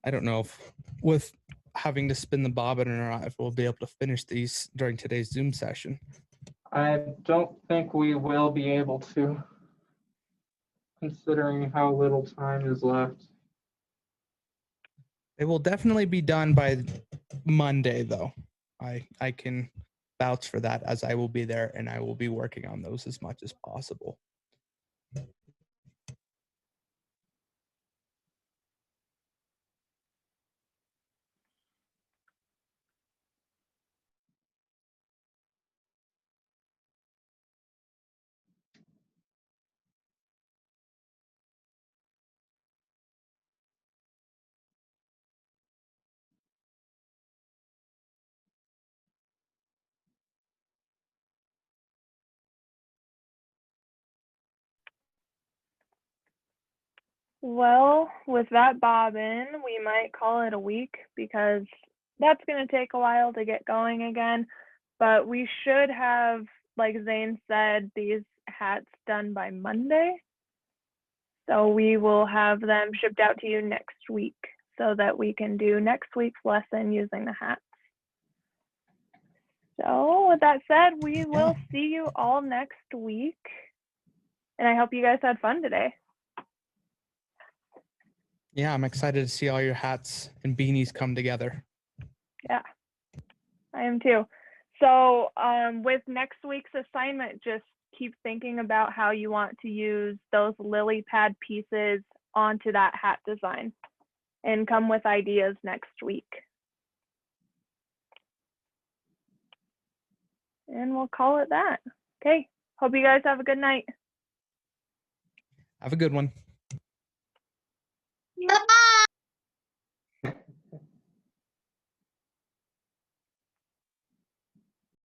I don't know if with having to spin the bobbin or not, if we'll be able to finish these during today's Zoom session. I don't think we will be able to, considering how little time is left. It will definitely be done by Monday, though. I can vouch for that, as I will be there and I will be working on those as much as possible. Well, with that bobbin, we might call it a week because that's going to take a while to get going again. But we should have, like Zane said, these hats done by Monday. So we will have them shipped out to you next week so that we can do next week's lesson using the hats. So with that said, we will see you all next week. And I hope you guys had fun today. Yeah, I'm excited to see all your hats and beanies come together. Yeah, I am too. So with next week's assignment, just keep thinking about how you want to use those lily pad pieces onto that hat design and come with ideas next week. And we'll call it that. Okay, hope you guys have a good night. Have a good one. Bye.